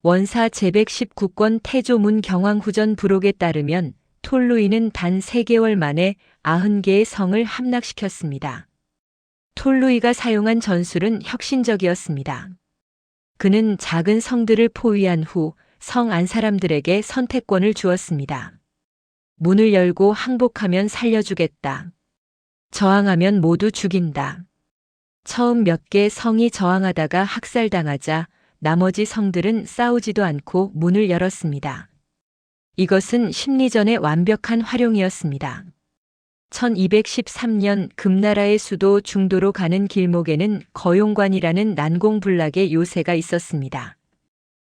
원사 제119권 태조문 경황후전 부록에 따르면 톨루이는 단 3개월 만에 90개의 성을 함락시켰습니다. 톨루이가 사용한 전술은 혁신적이었습니다. 그는 작은 성들을 포위한 후 성 안 사람들에게 선택권을 주었습니다. 문을 열고 항복하면 살려주겠다. 저항하면 모두 죽인다. 처음 몇 개 성이 저항하다가 학살당하자 나머지 성들은 싸우지도 않고 문을 열었습니다. 이것은 심리전의 완벽한 활용이었습니다. 1213년 금나라의 수도 중도로 가는 길목에는 거용관이라는 난공불락의 요새가 있었습니다.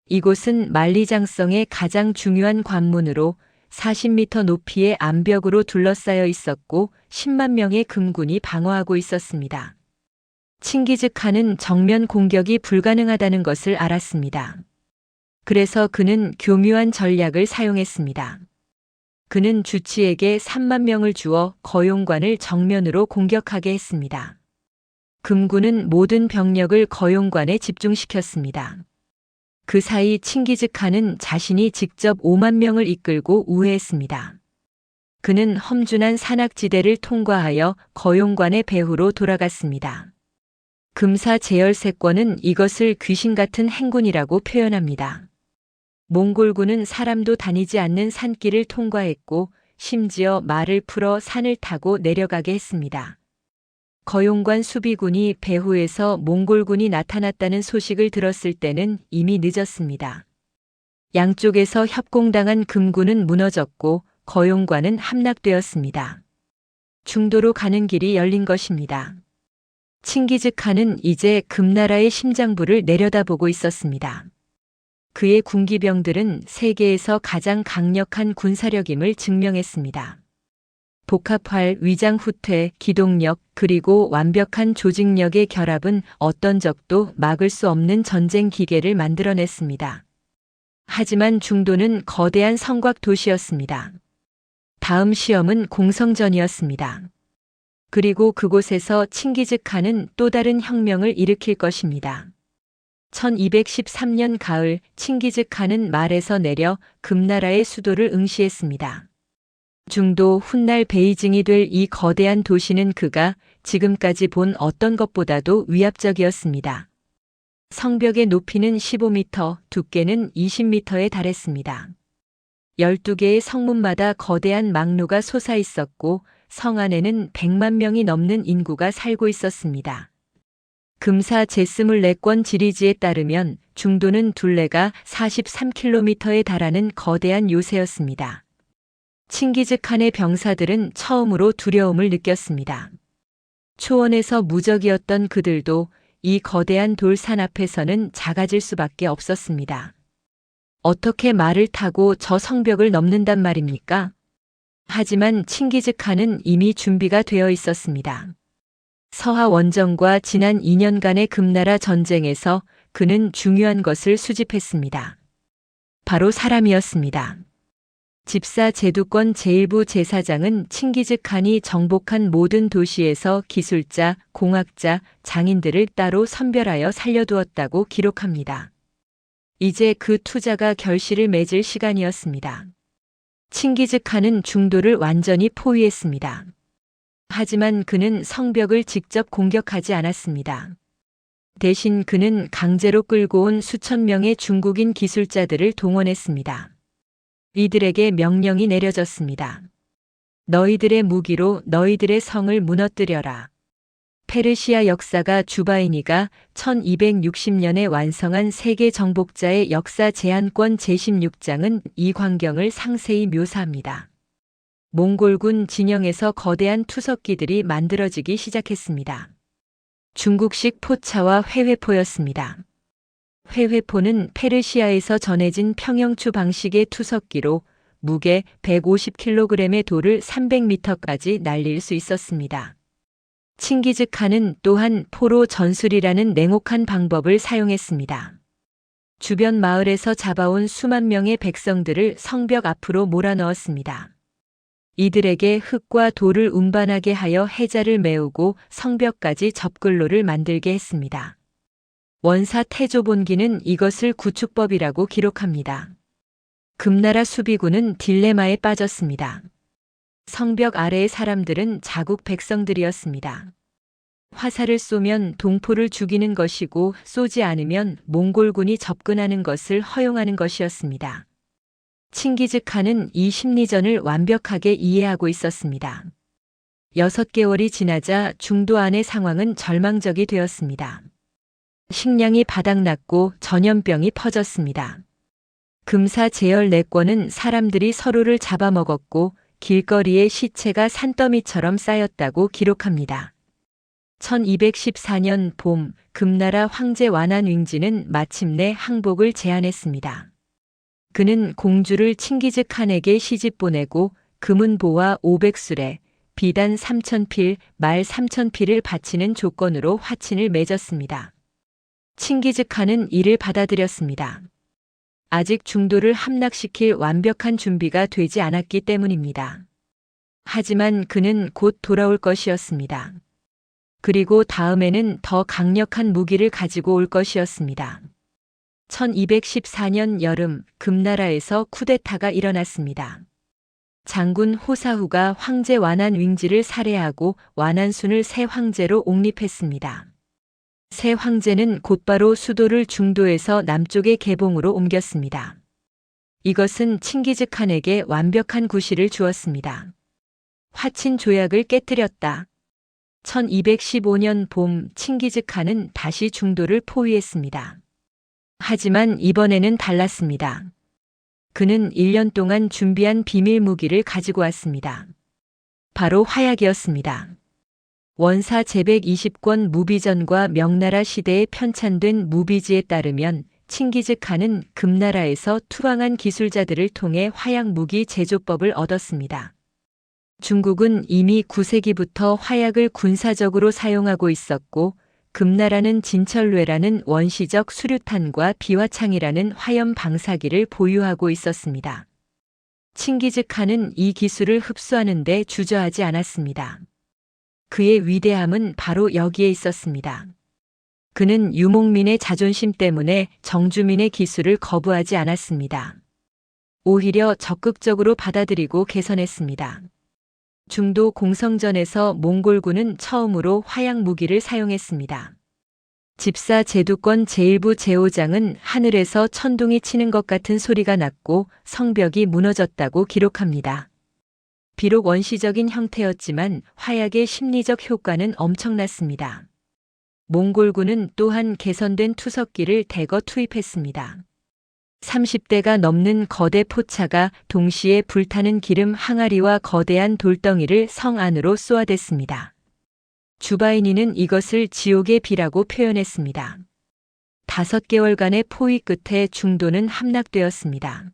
이곳은 만리장성의 가장 중요한 관문으로 40m 높이의 암벽으로 둘러싸여 있었고 10만 명의 금군이 방어하고 있었습니다. 칭기즈칸은 정면 공격이 불가능하다는 것을 알았습니다. 그래서 그는 교묘한 전략을 사용했습니다. 그는 주치에게 3만 명을 주어 거용관을 정면으로 공격하게 했습니다. 금군은 모든 병력을 거용관에 집중시켰습니다. 그 사이 칭기즈칸은 자신이 직접 5만 명을 이끌고 우회했습니다. 그는 험준한 산악지대를 통과하여 거용관의 배후로 돌아갔습니다. 금사 제열세권은 이것을 귀신 같은 행군이라고 표현합니다. 몽골군은 사람도 다니지 않는 산길을 통과했고 심지어 말을 풀어 산을 타고 내려가게 했습니다. 거용관 수비군이 배후에서 몽골군이 나타났다는 소식을 들었을 때는 이미 늦었습니다. 양쪽에서 협공당한 금군은 무너졌고 거용관은 함락되었습니다. 중도로 가는 길이 열린 것입니다. 칭기즈칸은 이제 금나라의 심장부를 내려다보고 있었습니다. 그의 군기병들은 세계에서 가장 강력한 군사력임을 증명했습니다. 복합활, 위장후퇴, 기동력, 그리고 완벽한 조직력의 결합은 어떤 적도 막을 수 없는 전쟁 기계를 만들어냈습니다. 하지만 중도는 거대한 성곽 도시였습니다. 다음 시험은 공성전이었습니다. 그리고 그곳에서 칭기즈칸은 또 다른 혁명을 일으킬 것입니다. 1213년 가을 칭기즈칸은 말에서 내려 금나라의 수도를 응시했습니다. 중도 훗날 베이징이 될 이 거대한 도시는 그가 지금까지 본 어떤 것보다도 위압적이었습니다. 성벽의 높이는 15m, 두께는 20m에 달했습니다. 12개의 성문마다 거대한 망루가 솟아 있었고 성 안에는 100만 명이 넘는 인구가 살고 있었습니다. 금사 제24권 지리지에 따르면 중도는 둘레가 43km에 달하는 거대한 요새였습니다. 칭기즈칸의 병사들은 처음으로 두려움을 느꼈습니다. 초원에서 무적이었던 그들도 이 거대한 돌산 앞에서는 작아질 수밖에 없었습니다. 어떻게 말을 타고 저 성벽을 넘는단 말입니까? 하지만 칭기즈칸은 이미 준비가 되어 있었습니다. 서하 원정과 지난 2년간의 금나라 전쟁에서 그는 중요한 것을 수집했습니다. 바로 사람이었습니다. 집사 제두권 제1부 제사장은 칭기즈칸이 정복한 모든 도시에서 기술자, 공학자, 장인들을 따로 선별하여 살려두었다고 기록합니다. 이제 그 투자가 결실을 맺을 시간이었습니다. 칭기즈칸은 중도를 완전히 포위했습니다. 하지만 그는 성벽을 직접 공격하지 않았습니다. 대신 그는 강제로 끌고 온 수천 명의 중국인 기술자들을 동원했습니다. 이들에게 명령이 내려졌습니다. 너희들의 무기로 너희들의 성을 무너뜨려라. 페르시아 역사가 주바이니가 1260년에 완성한 세계 정복자의 역사 제한권 제16장은 이 광경을 상세히 묘사합니다. 몽골군 진영에서 거대한 투석기들이 만들어지기 시작했습니다. 중국식 포차와 회회포였습니다. 회회포는 페르시아에서 전해진 평형추 방식의 투석기로 무게 150kg의 돌을 300m까지 날릴 수 있었습니다. 칭기즈칸은 또한 포로 전술이라는 냉혹한 방법을 사용했습니다. 주변 마을에서 잡아온 수만 명의 백성들을 성벽 앞으로 몰아넣었습니다. 이들에게 흙과 돌을 운반하게 하여 해자를 메우고 성벽까지 접근로를 만들게 했습니다. 원사 태조본기는 이것을 구축법이라고 기록합니다. 금나라 수비군은 딜레마에 빠졌습니다. 성벽 아래의 사람들은 자국 백성들이었습니다. 화살을 쏘면 동포를 죽이는 것이고 쏘지 않으면 몽골군이 접근하는 것을 허용하는 것이었습니다. 칭기즈칸은 이 심리전을 완벽하게 이해하고 있었습니다. 6개월이 지나자 중도 안의 상황은 절망적이 되었습니다. 식량이 바닥났고 전염병이 퍼졌습니다. 금사 제열 내권은 사람들이 서로를 잡아먹었고 길거리에 시체가 산더미처럼 쌓였다고 기록합니다. 1214년 봄, 금나라 황제 완안윙지는 마침내 항복을 제안했습니다. 그는 공주를 칭기즈 칸에게 시집 보내고 금은보와 500수레, 비단 3000필, 말 3000필을 바치는 조건으로 화친을 맺었습니다. 칭기즈 칸은 이를 받아들였습니다. 아직 중도를 함락시킬 완벽한 준비가 되지 않았기 때문입니다. 하지만 그는 곧 돌아올 것이었습니다. 그리고 다음에는 더 강력한 무기를 가지고 올 것이었습니다. 1214년 여름 금나라에서 쿠데타가 일어났습니다. 장군 호사후가 황제 완안윙지를 살해하고 완안순을 새 황제로 옹립했습니다. 새 황제는 곧바로 수도를 중도에서 남쪽의 개봉으로 옮겼습니다. 이것은 칭기즈 칸에게 완벽한 구실을 주었습니다. 화친 조약을 깨뜨렸다. 1215년 봄 칭기즈 칸은 다시 중도를 포위했습니다. 하지만 이번에는 달랐습니다. 그는 1년 동안 준비한 비밀 무기를 가지고 왔습니다. 바로 화약이었습니다. 원사 제120권 무비전과 명나라 시대에 편찬된 무비지에 따르면 칭기즈 칸은 금나라에서 투방한 기술자들을 통해 화약 무기 제조법을 얻었습니다. 중국은 이미 9세기부터 화약을 군사적으로 사용하고 있었고 금나라는 진철뇌라는 원시적 수류탄과 비화창이라는 화염 방사기를 보유하고 있었습니다. 칭기즈 칸은 이 기술을 흡수하는 데 주저하지 않았습니다. 그의 위대함은 바로 여기에 있었습니다. 그는 유목민의 자존심 때문에 정주민의 기술을 거부하지 않았습니다. 오히려 적극적으로 받아들이고 개선했습니다. 중도 공성전에서 몽골군은 처음으로 화약 무기를 사용했습니다. 집사 제두권 제1부 제5장은 하늘에서 천둥이 치는 것 같은 소리가 났고 성벽이 무너졌다고 기록합니다. 비록 원시적인 형태였지만 화약의 심리적 효과는 엄청났습니다. 몽골군은 또한 개선된 투석기를 대거 투입했습니다. 30대가 넘는 거대 포차가 동시에 불타는 기름 항아리와 거대한 돌덩이를 성 안으로 쏘아댔습니다. 주바이니는 이것을 지옥의 비라고 표현했습니다. 5개월간의 포위 끝에 중도는 함락되었습니다.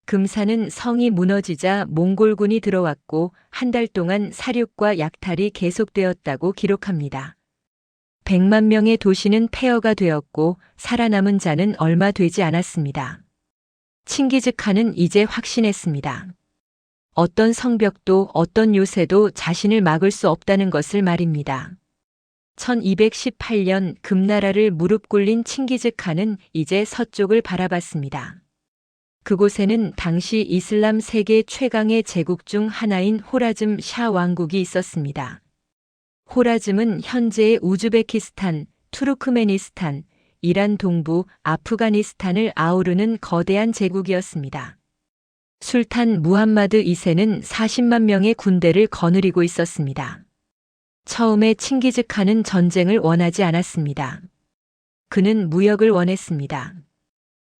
금사는 성이 무너지자 몽골군이 들어왔고 한 달 동안 사륙과 약탈이 계속되었다고 기록합니다. 100만 명의 도시는 폐허가 되었고 살아남은 자는 얼마 되지 않았습니다. 칭기즈 칸은 이제 확신했습니다. 어떤 성벽도 어떤 요새도 자신을 막을 수 없다는 것을 말입니다. 1218년 금나라를 무릎 꿇린 칭기즈 칸은 이제 서쪽을 바라봤습니다. 그곳에는 당시 이슬람 세계 최강의 제국 중 하나인 호라즘 샤 왕국이 있었습니다. 호라즘은 현재의 우즈베키스탄, 투르크메니스탄, 이란 동부, 아프가니스탄을 아우르는 거대한 제국이었습니다. 술탄 무함마드 2세는 40만 명의 군대를 거느리고 있었습니다. 처음에 칭기즈 칸은 전쟁을 원하지 않았습니다. 그는 무역을 원했습니다.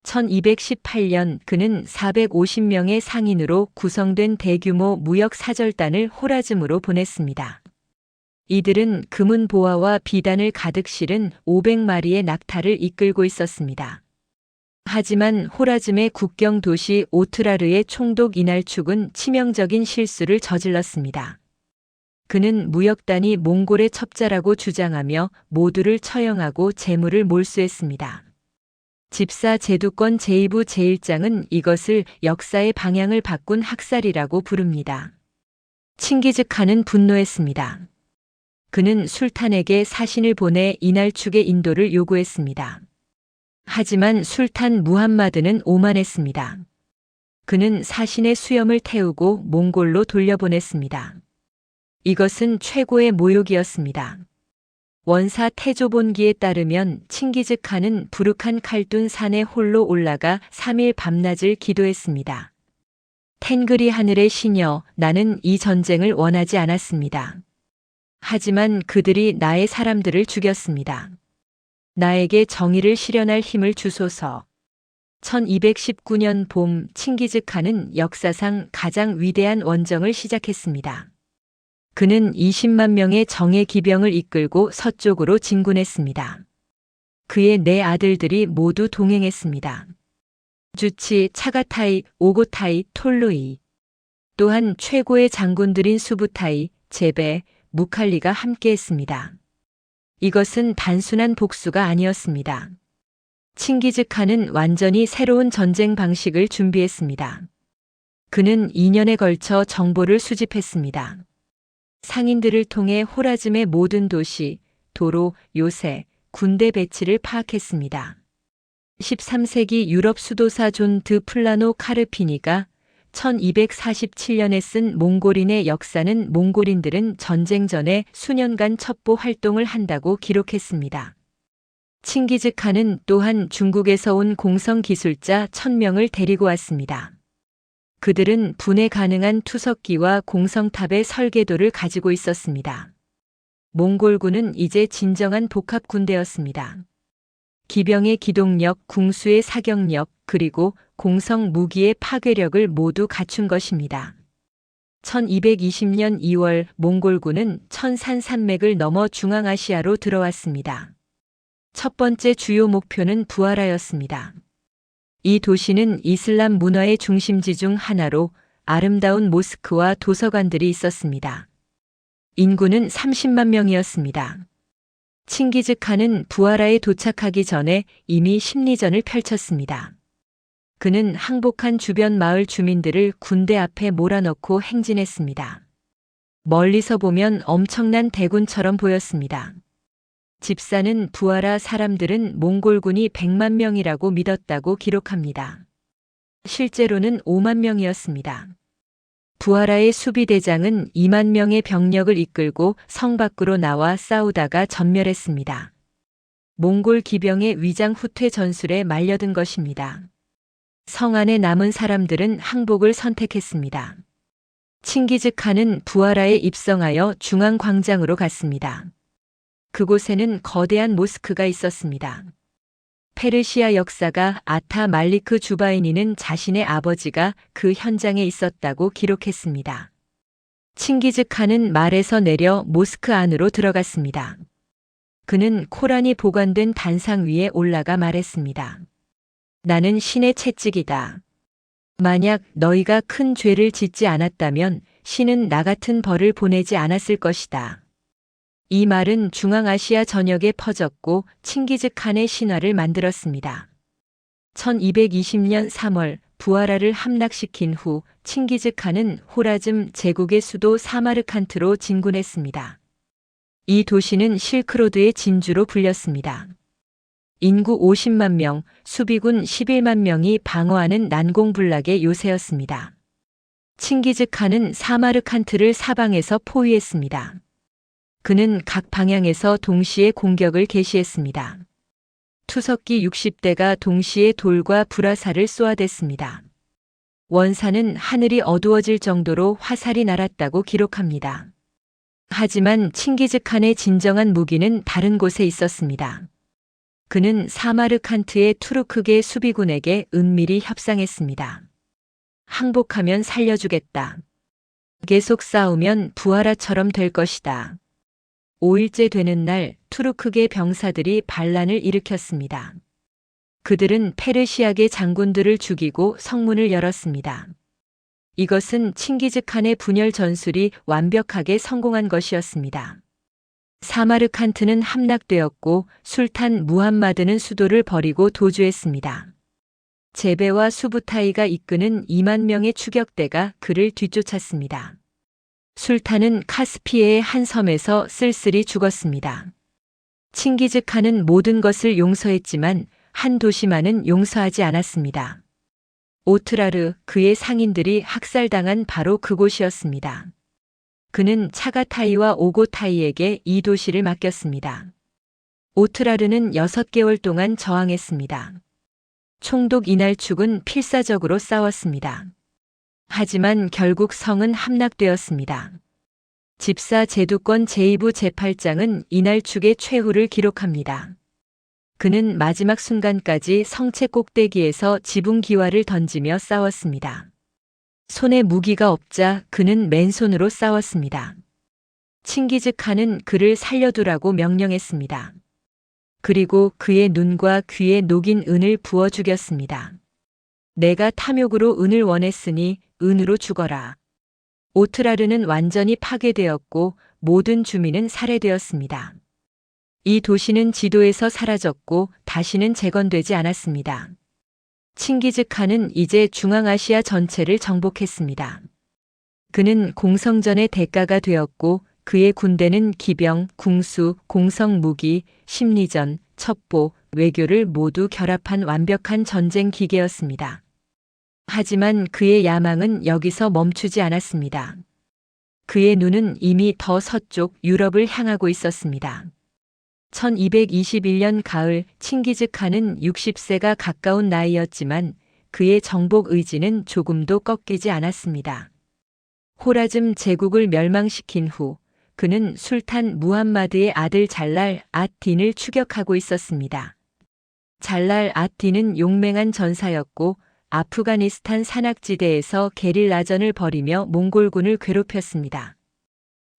1218년 그는 450명의 상인으로 구성된 대규모 무역 사절단을 호라즘으로 보냈습니다. 이들은 금은 보화와 비단을 가득 실은 500마리의 낙타를 이끌고 있었습니다. 하지만 호라즘의 국경 도시 오트라르의 총독 이날축은 치명적인 실수를 저질렀습니다. 그는 무역단이 몽골의 첩자라고 주장하며 모두를 처형하고 재물을 몰수했습니다. 집사 제두권 제2부 제1장은 이것을 역사의 방향을 바꾼 학살이라고 부릅니다. 칭기즈 칸은 분노했습니다. 그는 술탄에게 사신을 보내 이날축의 인도를 요구했습니다. 하지만 술탄 무함마드는 오만했습니다. 그는 사신의 수염을 태우고 몽골로 돌려보냈습니다. 이것은 최고의 모욕이었습니다. 원사 태조본기에 따르면 칭기즈 칸은 부룩한 칼둔 산에 홀로 올라가 3일 밤낮을 기도했습니다. 탱그리 하늘의 시녀, 나는 이 전쟁을 원하지 않았습니다. 하지만 그들이 나의 사람들을 죽였습니다. 나에게 정의를 실현할 힘을 주소서. 1219년 봄 칭기즈칸은 역사상 가장 위대한 원정을 시작했습니다. 그는 20만 명의 정예 기병을 이끌고 서쪽으로 진군했습니다. 그의 네 아들들이 모두 동행했습니다. 주치, 차가타이, 오고타이, 톨루이. 또한 최고의 장군들인 수부타이, 제베, 무칼리가 함께했습니다. 이것은 단순한 복수가 아니었습니다. 칭기즈칸은 완전히 새로운 전쟁 방식을 준비했습니다. 그는 2년에 걸쳐 정보를 수집했습니다. 상인들을 통해 호라즘의 모든 도시, 도로, 요새, 군대 배치를 파악했습니다. 13세기 유럽 수도사 존 드 플라노 카르피니가 1247년에 쓴 몽골인의 역사는 몽골인들은 전쟁 전에 수년간 첩보 활동을 한다고 기록했습니다. 칭기즈칸은 또한 중국에서 온 공성 기술자 1000명을 데리고 왔습니다. 그들은 분해 가능한 투석기와 공성탑의 설계도를 가지고 있었습니다. 몽골군은 이제 진정한 복합 군대였습니다. 기병의 기동력, 궁수의 사격력, 그리고 공성 무기의 파괴력을 모두 갖춘 것입니다. 1220년 2월 몽골군은 천산 산맥을 넘어 중앙아시아로 들어왔습니다. 첫 번째 주요 목표는 부하라였습니다. 이 도시는 이슬람 문화의 중심지 중 하나로 아름다운 모스크와 도서관들이 있었습니다. 인구는 30만 명이었습니다. 칭기즈칸은 부하라에 도착하기 전에 이미 심리전을 펼쳤습니다. 그는 항복한 주변 마을 주민들을 군대 앞에 몰아넣고 행진했습니다. 멀리서 보면 엄청난 대군처럼 보였습니다. 집사는 부하라 사람들은 몽골군이 100만 명이라고 믿었다고 기록합니다. 실제로는 5만 명이었습니다. 부하라의 수비대장은 2만 명의 병력을 이끌고 성 밖으로 나와 싸우다가 전멸했습니다. 몽골 기병의 위장 후퇴 전술에 말려든 것입니다. 성 안에 남은 사람들은 항복을 선택했습니다. 칭기즈칸은 부하라에 입성하여 중앙광장으로 갔습니다. 그곳에는 거대한 모스크가 있었습니다. 페르시아 역사가 아타 말리크 주바이니는 자신의 아버지가 그 현장에 있었다고 기록했습니다. 칭기즈칸은 말에서 내려 모스크 안으로 들어갔습니다. 그는 코란이 보관된 단상 위에 올라가 말했습니다. 나는 신의 채찍이다. 만약 너희가 큰 죄를 짓지 않았다면 신은 나 같은 벌을 보내지 않았을 것이다. 이 말은 중앙아시아 전역에 퍼졌고 칭기즈칸의 신화를 만들었습니다. 1220년 3월 부하라를 함락시킨 후 칭기즈칸은 호라즘 제국의 수도 사마르칸트로 진군했습니다. 이 도시는 실크로드의 진주로 불렸습니다. 인구 50만 명, 수비군 11만 명이 방어하는 난공불락의 요새였습니다. 칭기즈칸은 사마르칸트를 사방에서 포위했습니다. 그는 각 방향에서 동시에 공격을 개시했습니다. 투석기 60대가 동시에 돌과 불화살을 쏘아댔습니다. 원사는 하늘이 어두워질 정도로 화살이 날았다고 기록합니다. 하지만 칭기즈칸의 진정한 무기는 다른 곳에 있었습니다. 그는 사마르칸트의 투르크계 수비군에게 은밀히 협상했습니다. 항복하면 살려주겠다. 계속 싸우면 부하라처럼 될 것이다. 5일째 되는 날 투르크계 병사들이 반란을 일으켰습니다. 그들은 페르시아계 장군들을 죽이고 성문을 열었습니다. 이것은 칭기즈칸의 분열 전술이 완벽하게 성공한 것이었습니다. 사마르칸트는 함락되었고 술탄 무함마드는 수도를 버리고 도주했습니다. 제베와 수부타이가 이끄는 2만 명의 추격대가 그를 뒤쫓았습니다. 술탄은 카스피해의 한 섬에서 쓸쓸히 죽었습니다. 칭기즈칸은 모든 것을 용서했지만 한 도시만은 용서하지 않았습니다. 오트라르, 그의 상인들이 학살당한 바로 그곳이었습니다. 그는 차가타이와 오고타이에게 이 도시를 맡겼습니다. 오트라르는 6개월 동안 저항했습니다. 총독 이날축은 필사적으로 싸웠습니다. 하지만 결국 성은 함락되었습니다. 집사 제두권 제2부 제8장은 이날 축의 최후를 기록합니다. 그는 마지막 순간까지 성체 꼭대기에서 지붕 기와를 던지며 싸웠습니다. 손에 무기가 없자 그는 맨손으로 싸웠습니다. 칭기즈칸은 그를 살려두라고 명령했습니다. 그리고 그의 눈과 귀에 녹인 은을 부어 죽였습니다. 내가 탐욕으로 은을 원했으니 은으로 죽어라. 오트라르는 완전히 파괴되었고 모든 주민은 살해되었습니다. 이 도시는 지도에서 사라졌고 다시는 재건되지 않았습니다. 칭기즈칸은 이제 중앙아시아 전체를 정복했습니다. 그는 공성전의 대가가 되었고 그의 군대는 기병, 궁수, 공성 무기, 심리전, 첩보, 외교를 모두 결합한 완벽한 전쟁 기계였습니다. 하지만 그의 야망은 여기서 멈추지 않았습니다. 그의 눈은 이미 더 서쪽 유럽을 향하고 있었습니다. 1221년 가을 칭기즈칸은 60세가 가까운 나이였지만 그의 정복 의지는 조금도 꺾이지 않았습니다. 호라즘 제국을 멸망시킨 후 그는 술탄 무함마드의 아들 잘랄 앗-딘을 추격하고 있었습니다. 잘랄 앗-딘은 용맹한 전사였고 아프가니스탄 산악지대에서 게릴라전을 벌이며 몽골군을 괴롭혔습니다.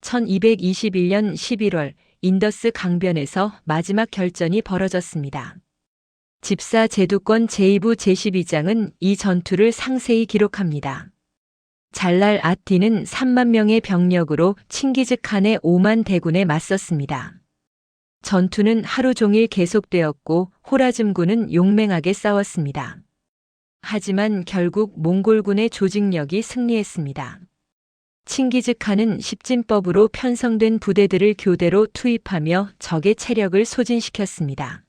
1221년 11월 인더스 강변에서 마지막 결전이 벌어졌습니다. 집사 제두권 제2부 제12장은 이 전투를 상세히 기록합니다. 잘랄 앗-딘은 3만 명의 병력으로 칭기즈칸의 5만 대군에 맞섰습니다. 전투는 하루 종일 계속되었고 호라즘군은 용맹하게 싸웠습니다. 하지만 결국 몽골군의 조직력이 승리했습니다. 칭기즈칸은 십진법으로 편성된 부대들을 교대로 투입하며 적의 체력을 소진시켰습니다.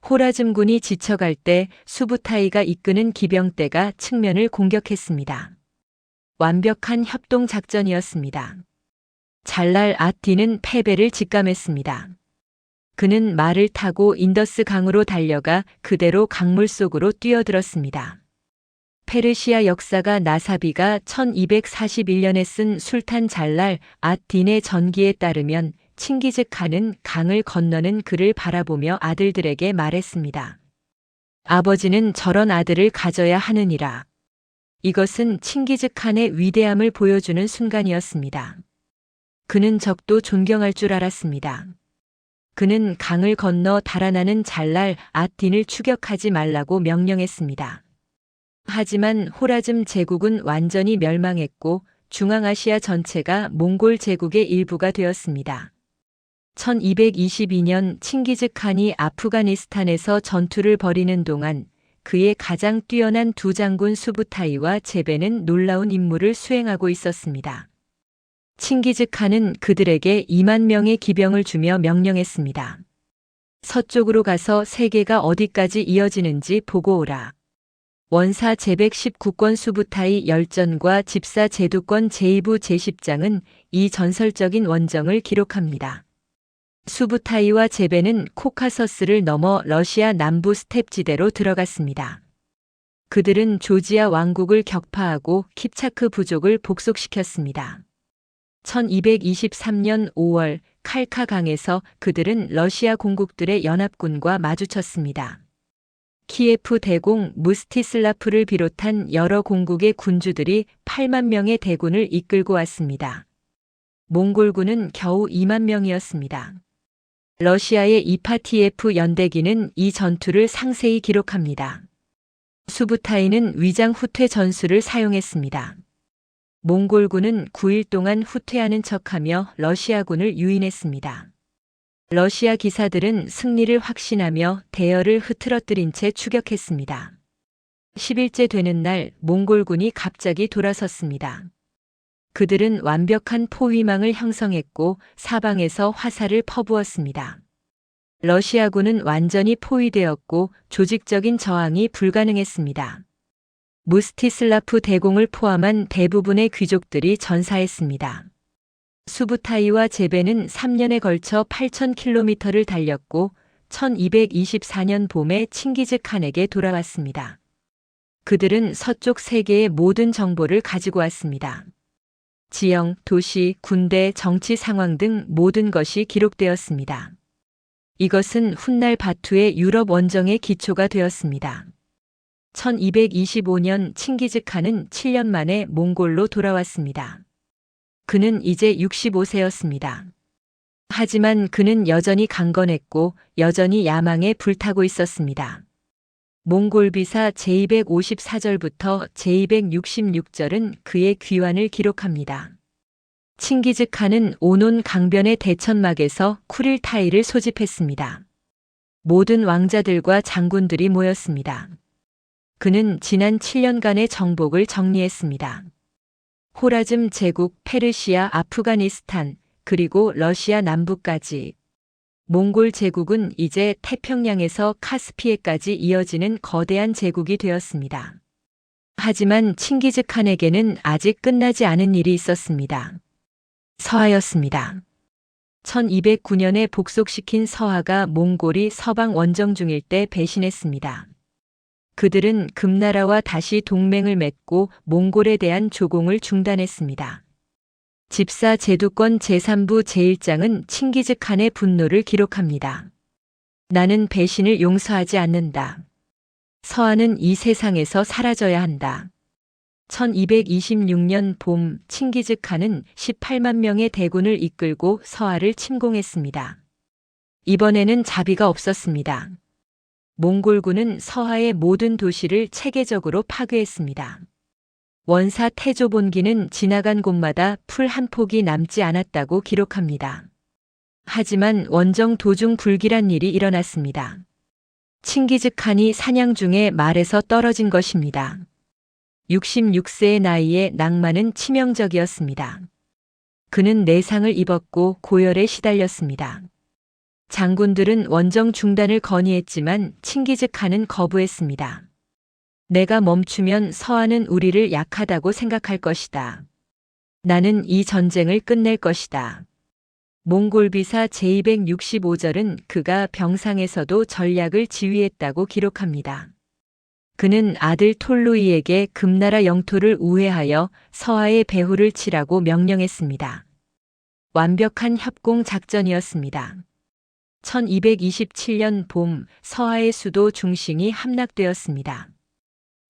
호라즘군이 지쳐갈 때 수부타이가 이끄는 기병대가 측면을 공격했습니다. 완벽한 협동 작전이었습니다. 잘랄 앗-딘은 패배를 직감했습니다. 그는 말을 타고 인더스 강으로 달려가 그대로 강물 속으로 뛰어들었습니다. 페르시아 역사가 나사비가 1241년에 쓴 술탄 잘랄 앗-딘의 전기에 따르면 칭기즈칸은 강을 건너는 그를 바라보며 아들들에게 말했습니다. 아버지는 저런 아들을 가져야 하느니라. 이것은 칭기즈칸의 위대함을 보여주는 순간이었습니다. 그는 적도 존경할 줄 알았습니다. 그는 강을 건너 달아나는 잘랄 앗-딘을 추격하지 말라고 명령했습니다. 하지만 호라즘 제국은 완전히 멸망했고 중앙아시아 전체가 몽골 제국의 일부가 되었습니다. 1222년 칭기즈칸이 아프가니스탄에서 전투를 벌이는 동안 그의 가장 뛰어난 두 장군 수부타이와 제베는 놀라운 임무를 수행하고 있었습니다. 칭기즈칸은 그들에게 2만 명의 기병을 주며 명령했습니다. 서쪽으로 가서 세계가 어디까지 이어지는지 보고 오라. 원사 제119권 수부타이 열전과 집사 제두권 제2부 제10장은 이 전설적인 원정을 기록합니다. 수부타이와 제베는 코카서스를 넘어 러시아 남부 스텝지대로 들어갔습니다. 그들은 조지아 왕국을 격파하고 킵차크 부족을 복속시켰습니다. 1223년 5월 칼카강에서 그들은 러시아 공국들의 연합군과 마주쳤습니다. 키예프 대공 무스티슬라프를 비롯한 여러 공국의 군주들이 8만 명의 대군을 이끌고 왔습니다. 몽골군은 겨우 2만 명이었습니다. 러시아의 이파티예프 연대기는 이 전투를 상세히 기록합니다. 수부타이는 위장 후퇴 전술을 사용했습니다. 몽골군은 9일 동안 후퇴하는 척하며 러시아군을 유인했습니다. 러시아 기사들은 승리를 확신하며 대열을 흐트러뜨린 채 추격했습니다. 10일째 되는 날 몽골군이 갑자기 돌아섰습니다. 그들은 완벽한 포위망을 형성했고 사방에서 화살을 퍼부었습니다. 러시아군은 완전히 포위되었고 조직적인 저항이 불가능했습니다. 무스티슬라프 대공을 포함한 대부분의 귀족들이 전사했습니다. 수부타이와 제베는 3년에 걸쳐 8,000km를 달렸고 1224년 봄에 칭기즈칸에게 돌아왔습니다. 그들은 서쪽 세계의 모든 정보를 가지고 왔습니다. 지형, 도시, 군대, 정치 상황 등 모든 것이 기록되었습니다. 이것은 훗날 바투의 유럽 원정의 기초가 되었습니다. 1225년 칭기즈칸은 7년 만에 몽골로 돌아왔습니다. 그는 이제 65세였습니다. 하지만 그는 여전히 강건했고 여전히 야망에 불타고 있었습니다. 몽골 비사 제254절부터 제266절은 그의 귀환을 기록합니다. 칭기즈칸은 오논 강변의 대천막에서 쿠릴타이를 소집했습니다. 모든 왕자들과 장군들이 모였습니다. 그는 지난 7년간의 정복을 정리했습니다. 호라즘 제국, 페르시아, 아프가니스탄, 그리고 러시아 남부까지. 몽골 제국은 이제 태평양에서 카스피해까지 이어지는 거대한 제국이 되었습니다. 하지만 칭기즈칸에게는 아직 끝나지 않은 일이 있었습니다. 서하였습니다. 1209년에 복속시킨 서하가 몽골이 서방 원정 중일 때 배신했습니다. 그들은 금나라와 다시 동맹을 맺고 몽골에 대한 조공을 중단했습니다. 집사 제두권 제3부 제1장은 칭기즈칸의 분노를 기록합니다. 나는 배신을 용서하지 않는다. 서하는 이 세상에서 사라져야 한다. 1226년 봄 칭기즈칸은 18만 명의 대군을 이끌고 서하를 침공했습니다. 이번에는 자비가 없었습니다. 몽골군은 서하의 모든 도시를 체계적으로 파괴했습니다. 원사 태조본기는 지나간 곳마다 풀 한 폭이 남지 않았다고 기록합니다. 하지만 원정 도중 불길한 일이 일어났습니다. 칭기즈칸이 사냥 중에 말에서 떨어진 것입니다. 66세의 나이에 낭만은 치명적이었습니다. 그는 내상을 입었고 고열에 시달렸습니다. 장군들은 원정 중단을 건의했지만 칭기즈칸은 거부했습니다. 내가 멈추면 서하는 우리를 약하다고 생각할 것이다. 나는 이 전쟁을 끝낼 것이다. 몽골 비사 제265절은 그가 병상에서도 전략을 지휘했다고 기록합니다. 그는 아들 톨루이에게 금나라 영토를 우회하여 서하의 배후를 치라고 명령했습니다. 완벽한 협공 작전이었습니다. 1227년 봄 서하의 수도 중싱이 함락되었습니다.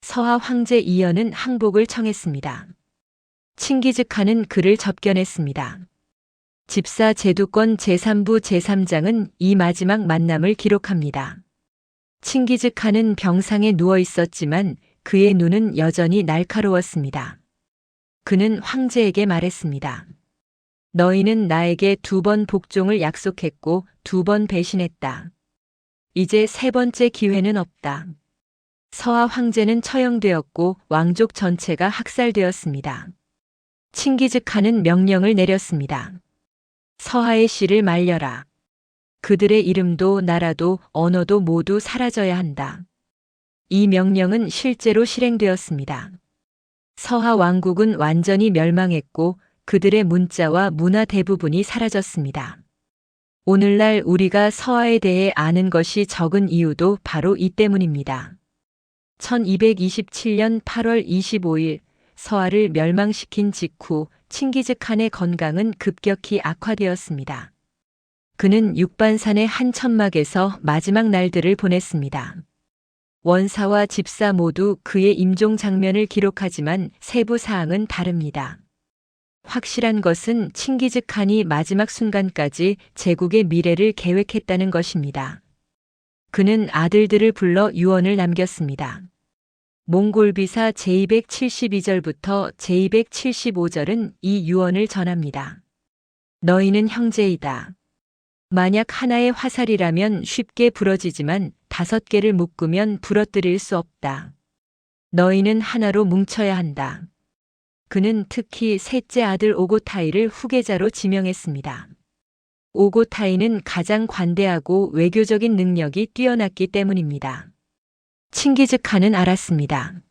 서하 황제 이연은 항복을 청했습니다. 칭기즈칸은 그를 접견했습니다. 집사 제두권 제3부 제3장은 이 마지막 만남을 기록합니다. 칭기즈칸은 병상에 누워 있었지만 그의 눈은 여전히 날카로웠습니다. 그는 황제에게 말했습니다. 너희는 나에게 2번 복종을 약속했고 2번 배신했다. 이제 3번째 기회는 없다. 서하 황제는 처형되었고 왕족 전체가 학살되었습니다. 칭기즈칸은 명령을 내렸습니다. 서하의 씨를 말려라. 그들의 이름도 나라도 언어도 모두 사라져야 한다. 이 명령은 실제로 실행되었습니다. 서하 왕국은 완전히 멸망했고 그들의 문자와 문화 대부분이 사라졌습니다. 오늘날 우리가 서하에 대해 아는 것이 적은 이유도 바로 이 때문입니다. 1227년 8월 25일 서하를 멸망시킨 직후 칭기즈칸의 건강은 급격히 악화되었습니다. 그는 육반산의 한 천막에서 마지막 날들을 보냈습니다. 원사와 집사 모두 그의 임종 장면을 기록하지만 세부 사항은 다릅니다. 확실한 것은 칭기즈칸이 마지막 순간까지 제국의 미래를 계획했다는 것입니다. 그는 아들들을 불러 유언을 남겼습니다. 몽골 비사 제272절부터 제275절은 이 유언을 전합니다. 너희는 형제이다. 만약 하나의 화살이라면 쉽게 부러지지만 5개를 묶으면 부러뜨릴 수 없다. 너희는 하나로 뭉쳐야 한다. 그는 특히 셋째 아들 오고타이를 후계자로 지명했습니다. 오고타이는 가장 관대하고 외교적인 능력이 뛰어났기 때문입니다. 칭기즈칸은 알았습니다.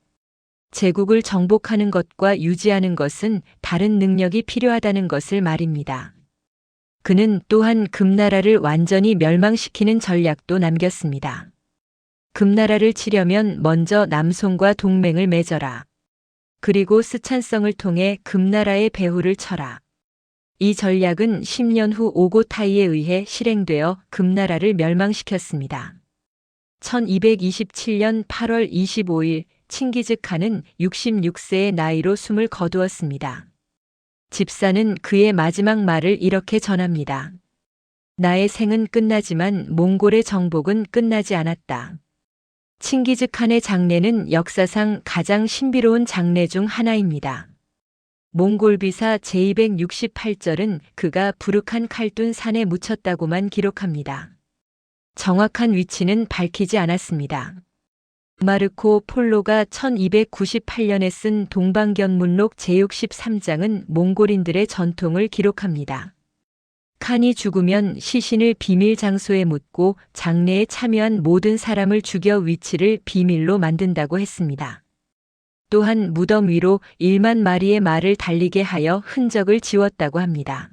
제국을 정복하는 것과 유지하는 것은 다른 능력이 필요하다는 것을 말입니다. 그는 또한 금나라를 완전히 멸망시키는 전략도 남겼습니다. 금나라를 치려면 먼저 남송과 동맹을 맺어라. 그리고 스촨성을 통해 금나라의 배후를 쳐라. 이 전략은 10년 후 오고타이에 의해 실행되어 금나라를 멸망시켰습니다. 1227년 8월 25일 칭기즈칸은 66세의 나이로 숨을 거두었습니다. 집사는 그의 마지막 말을 이렇게 전합니다. 나의 생은 끝나지만 몽골의 정복은 끝나지 않았다. 칭기즈칸의 장례는 역사상 가장 신비로운 장례 중 하나입니다. 몽골비사 제268절은 그가 부르칸 칼둔 산에 묻혔다고만 기록합니다. 정확한 위치는 밝히지 않았습니다. 마르코 폴로가 1298년에 쓴 동방견문록 제63장은 몽골인들의 전통을 기록합니다. 칸이 죽으면 시신을 비밀 장소에 묻고 장례에 참여한 모든 사람을 죽여 위치를 비밀로 만든다고 했습니다. 또한 무덤 위로 1만 마리의 말을 달리게 하여 흔적을 지웠다고 합니다.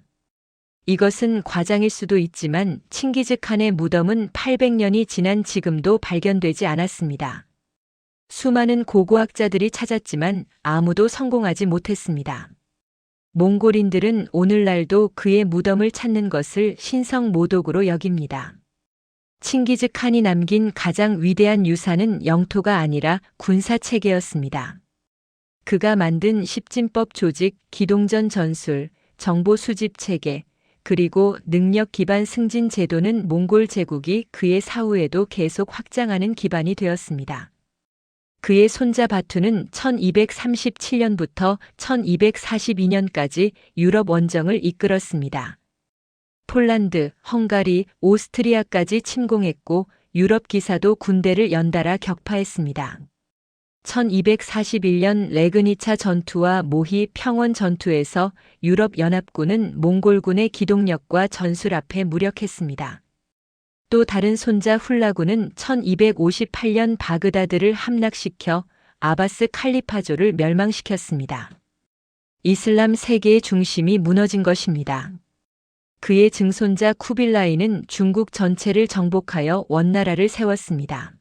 이것은 과장일 수도 있지만 칭기즈칸의 무덤은 800년이 지난 지금도 발견되지 않았습니다. 수많은 고고학자들이 찾았지만 아무도 성공하지 못했습니다. 몽골인들은 오늘날도 그의 무덤을 찾는 것을 신성모독으로 여깁니다. 칭기즈칸이 남긴 가장 위대한 유산은 영토가 아니라 군사체계였습니다. 그가 만든 십진법 조직, 기동전 전술, 정보 수집 체계, 그리고 능력 기반 승진 제도는 몽골 제국이 그의 사후에도 계속 확장하는 기반이 되었습니다. 그의 손자 바투는 1237년부터 1242년까지 유럽 원정을 이끌었습니다. 폴란드, 헝가리, 오스트리아까지 침공했고 유럽 기사도 군대를 연달아 격파했습니다. 1241년 레그니차 전투와 모히 평원 전투에서 유럽 연합군은 몽골군의 기동력과 전술 앞에 무력했습니다. 또 다른 손자 훌라군은 1258년 바그다드를 함락시켜 아바스 칼리파조를 멸망시켰습니다. 이슬람 세계의 중심이 무너진 것입니다. 그의 증손자 쿠빌라이는 중국 전체를 정복하여 원나라를 세웠습니다.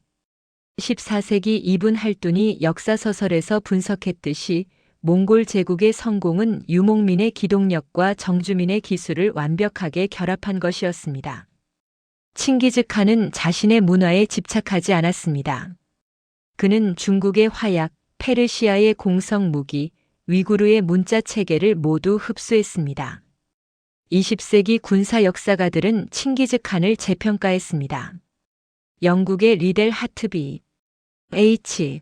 14세기 이븐 할둔이 역사서설에서 분석했듯이 몽골 제국의 성공은 유목민의 기동력과 정주민의 기술을 완벽하게 결합한 것이었습니다. 칭기즈칸은 자신의 문화에 집착하지 않았습니다. 그는 중국의 화약, 페르시아의 공성 무기, 위구르의 문자 체계를 모두 흡수했습니다. 20세기 군사 역사가들은 칭기즈칸을 재평가했습니다. 영국의 리델 하트비 H.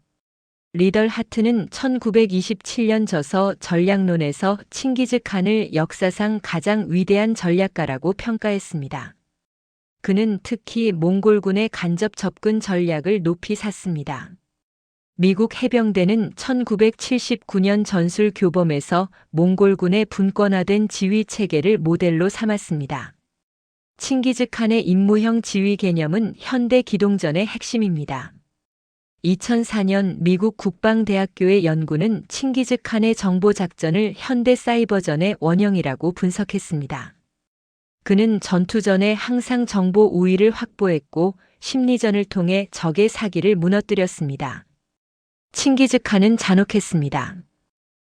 리덜 하트는 1927년 저서 전략론에서 칭기즈칸을 역사상 가장 위대한 전략가라고 평가했습니다. 그는 특히 몽골군의 간접 접근 전략을 높이 샀습니다. 미국 해병대는 1979년 전술 교범에서 몽골군의 분권화된 지휘 체계를 모델로 삼았습니다. 칭기즈칸의 임무형 지휘 개념은 현대 기동전의 핵심입니다. 2004년 미국 국방대학교의 연구는 칭기즈칸의 정보작전을 현대 사이버전의 원형이라고 분석했습니다. 그는 전투 전에 항상 정보 우위를 확보했고 심리전을 통해 적의 사기를 무너뜨렸습니다. 칭기즈칸은 잔혹했습니다.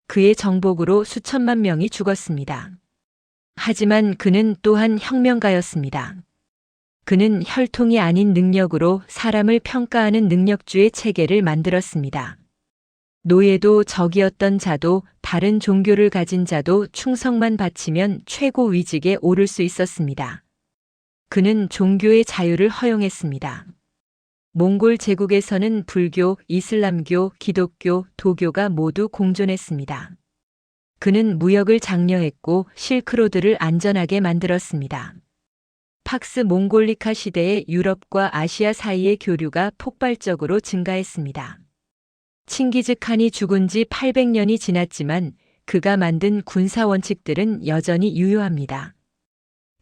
그의 정복으로 수천만 명이 죽었습니다. 하지만 그는 또한 혁명가였습니다. 그는 혈통이 아닌 능력으로 사람을 평가하는 능력주의 체계를 만들었습니다. 노예도 적이었던 자도 다른 종교를 가진 자도 충성만 바치면 최고 위직에 오를 수 있었습니다. 그는 종교의 자유를 허용했습니다. 몽골 제국에서는 불교, 이슬람교, 기독교, 도교가 모두 공존했습니다. 그는 무역을 장려했고 실크로드를 안전하게 만들었습니다. 팍스 몽골리카 시대에 유럽과 아시아 사이의 교류가 폭발적으로 증가했습니다. 칭기즈칸이 죽은 지 800년이 지났지만 그가 만든 군사 원칙들은 여전히 유효합니다.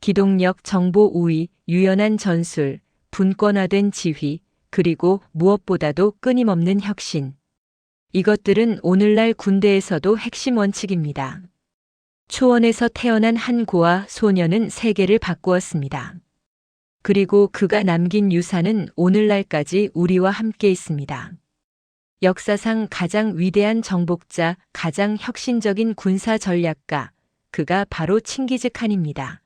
기동력, 정보 우위, 유연한 전술, 분권화된 지휘, 그리고 무엇보다도 끊임없는 혁신. 이것들은 오늘날 군대에서도 핵심 원칙입니다. 초원에서 태어난 한 고아 소녀는 세계를 바꾸었습니다. 그리고 그가 남긴 유산은 오늘날까지 우리와 함께 있습니다. 역사상 가장 위대한 정복자, 가장 혁신적인 군사 전략가, 그가 바로 칭기즈칸입니다.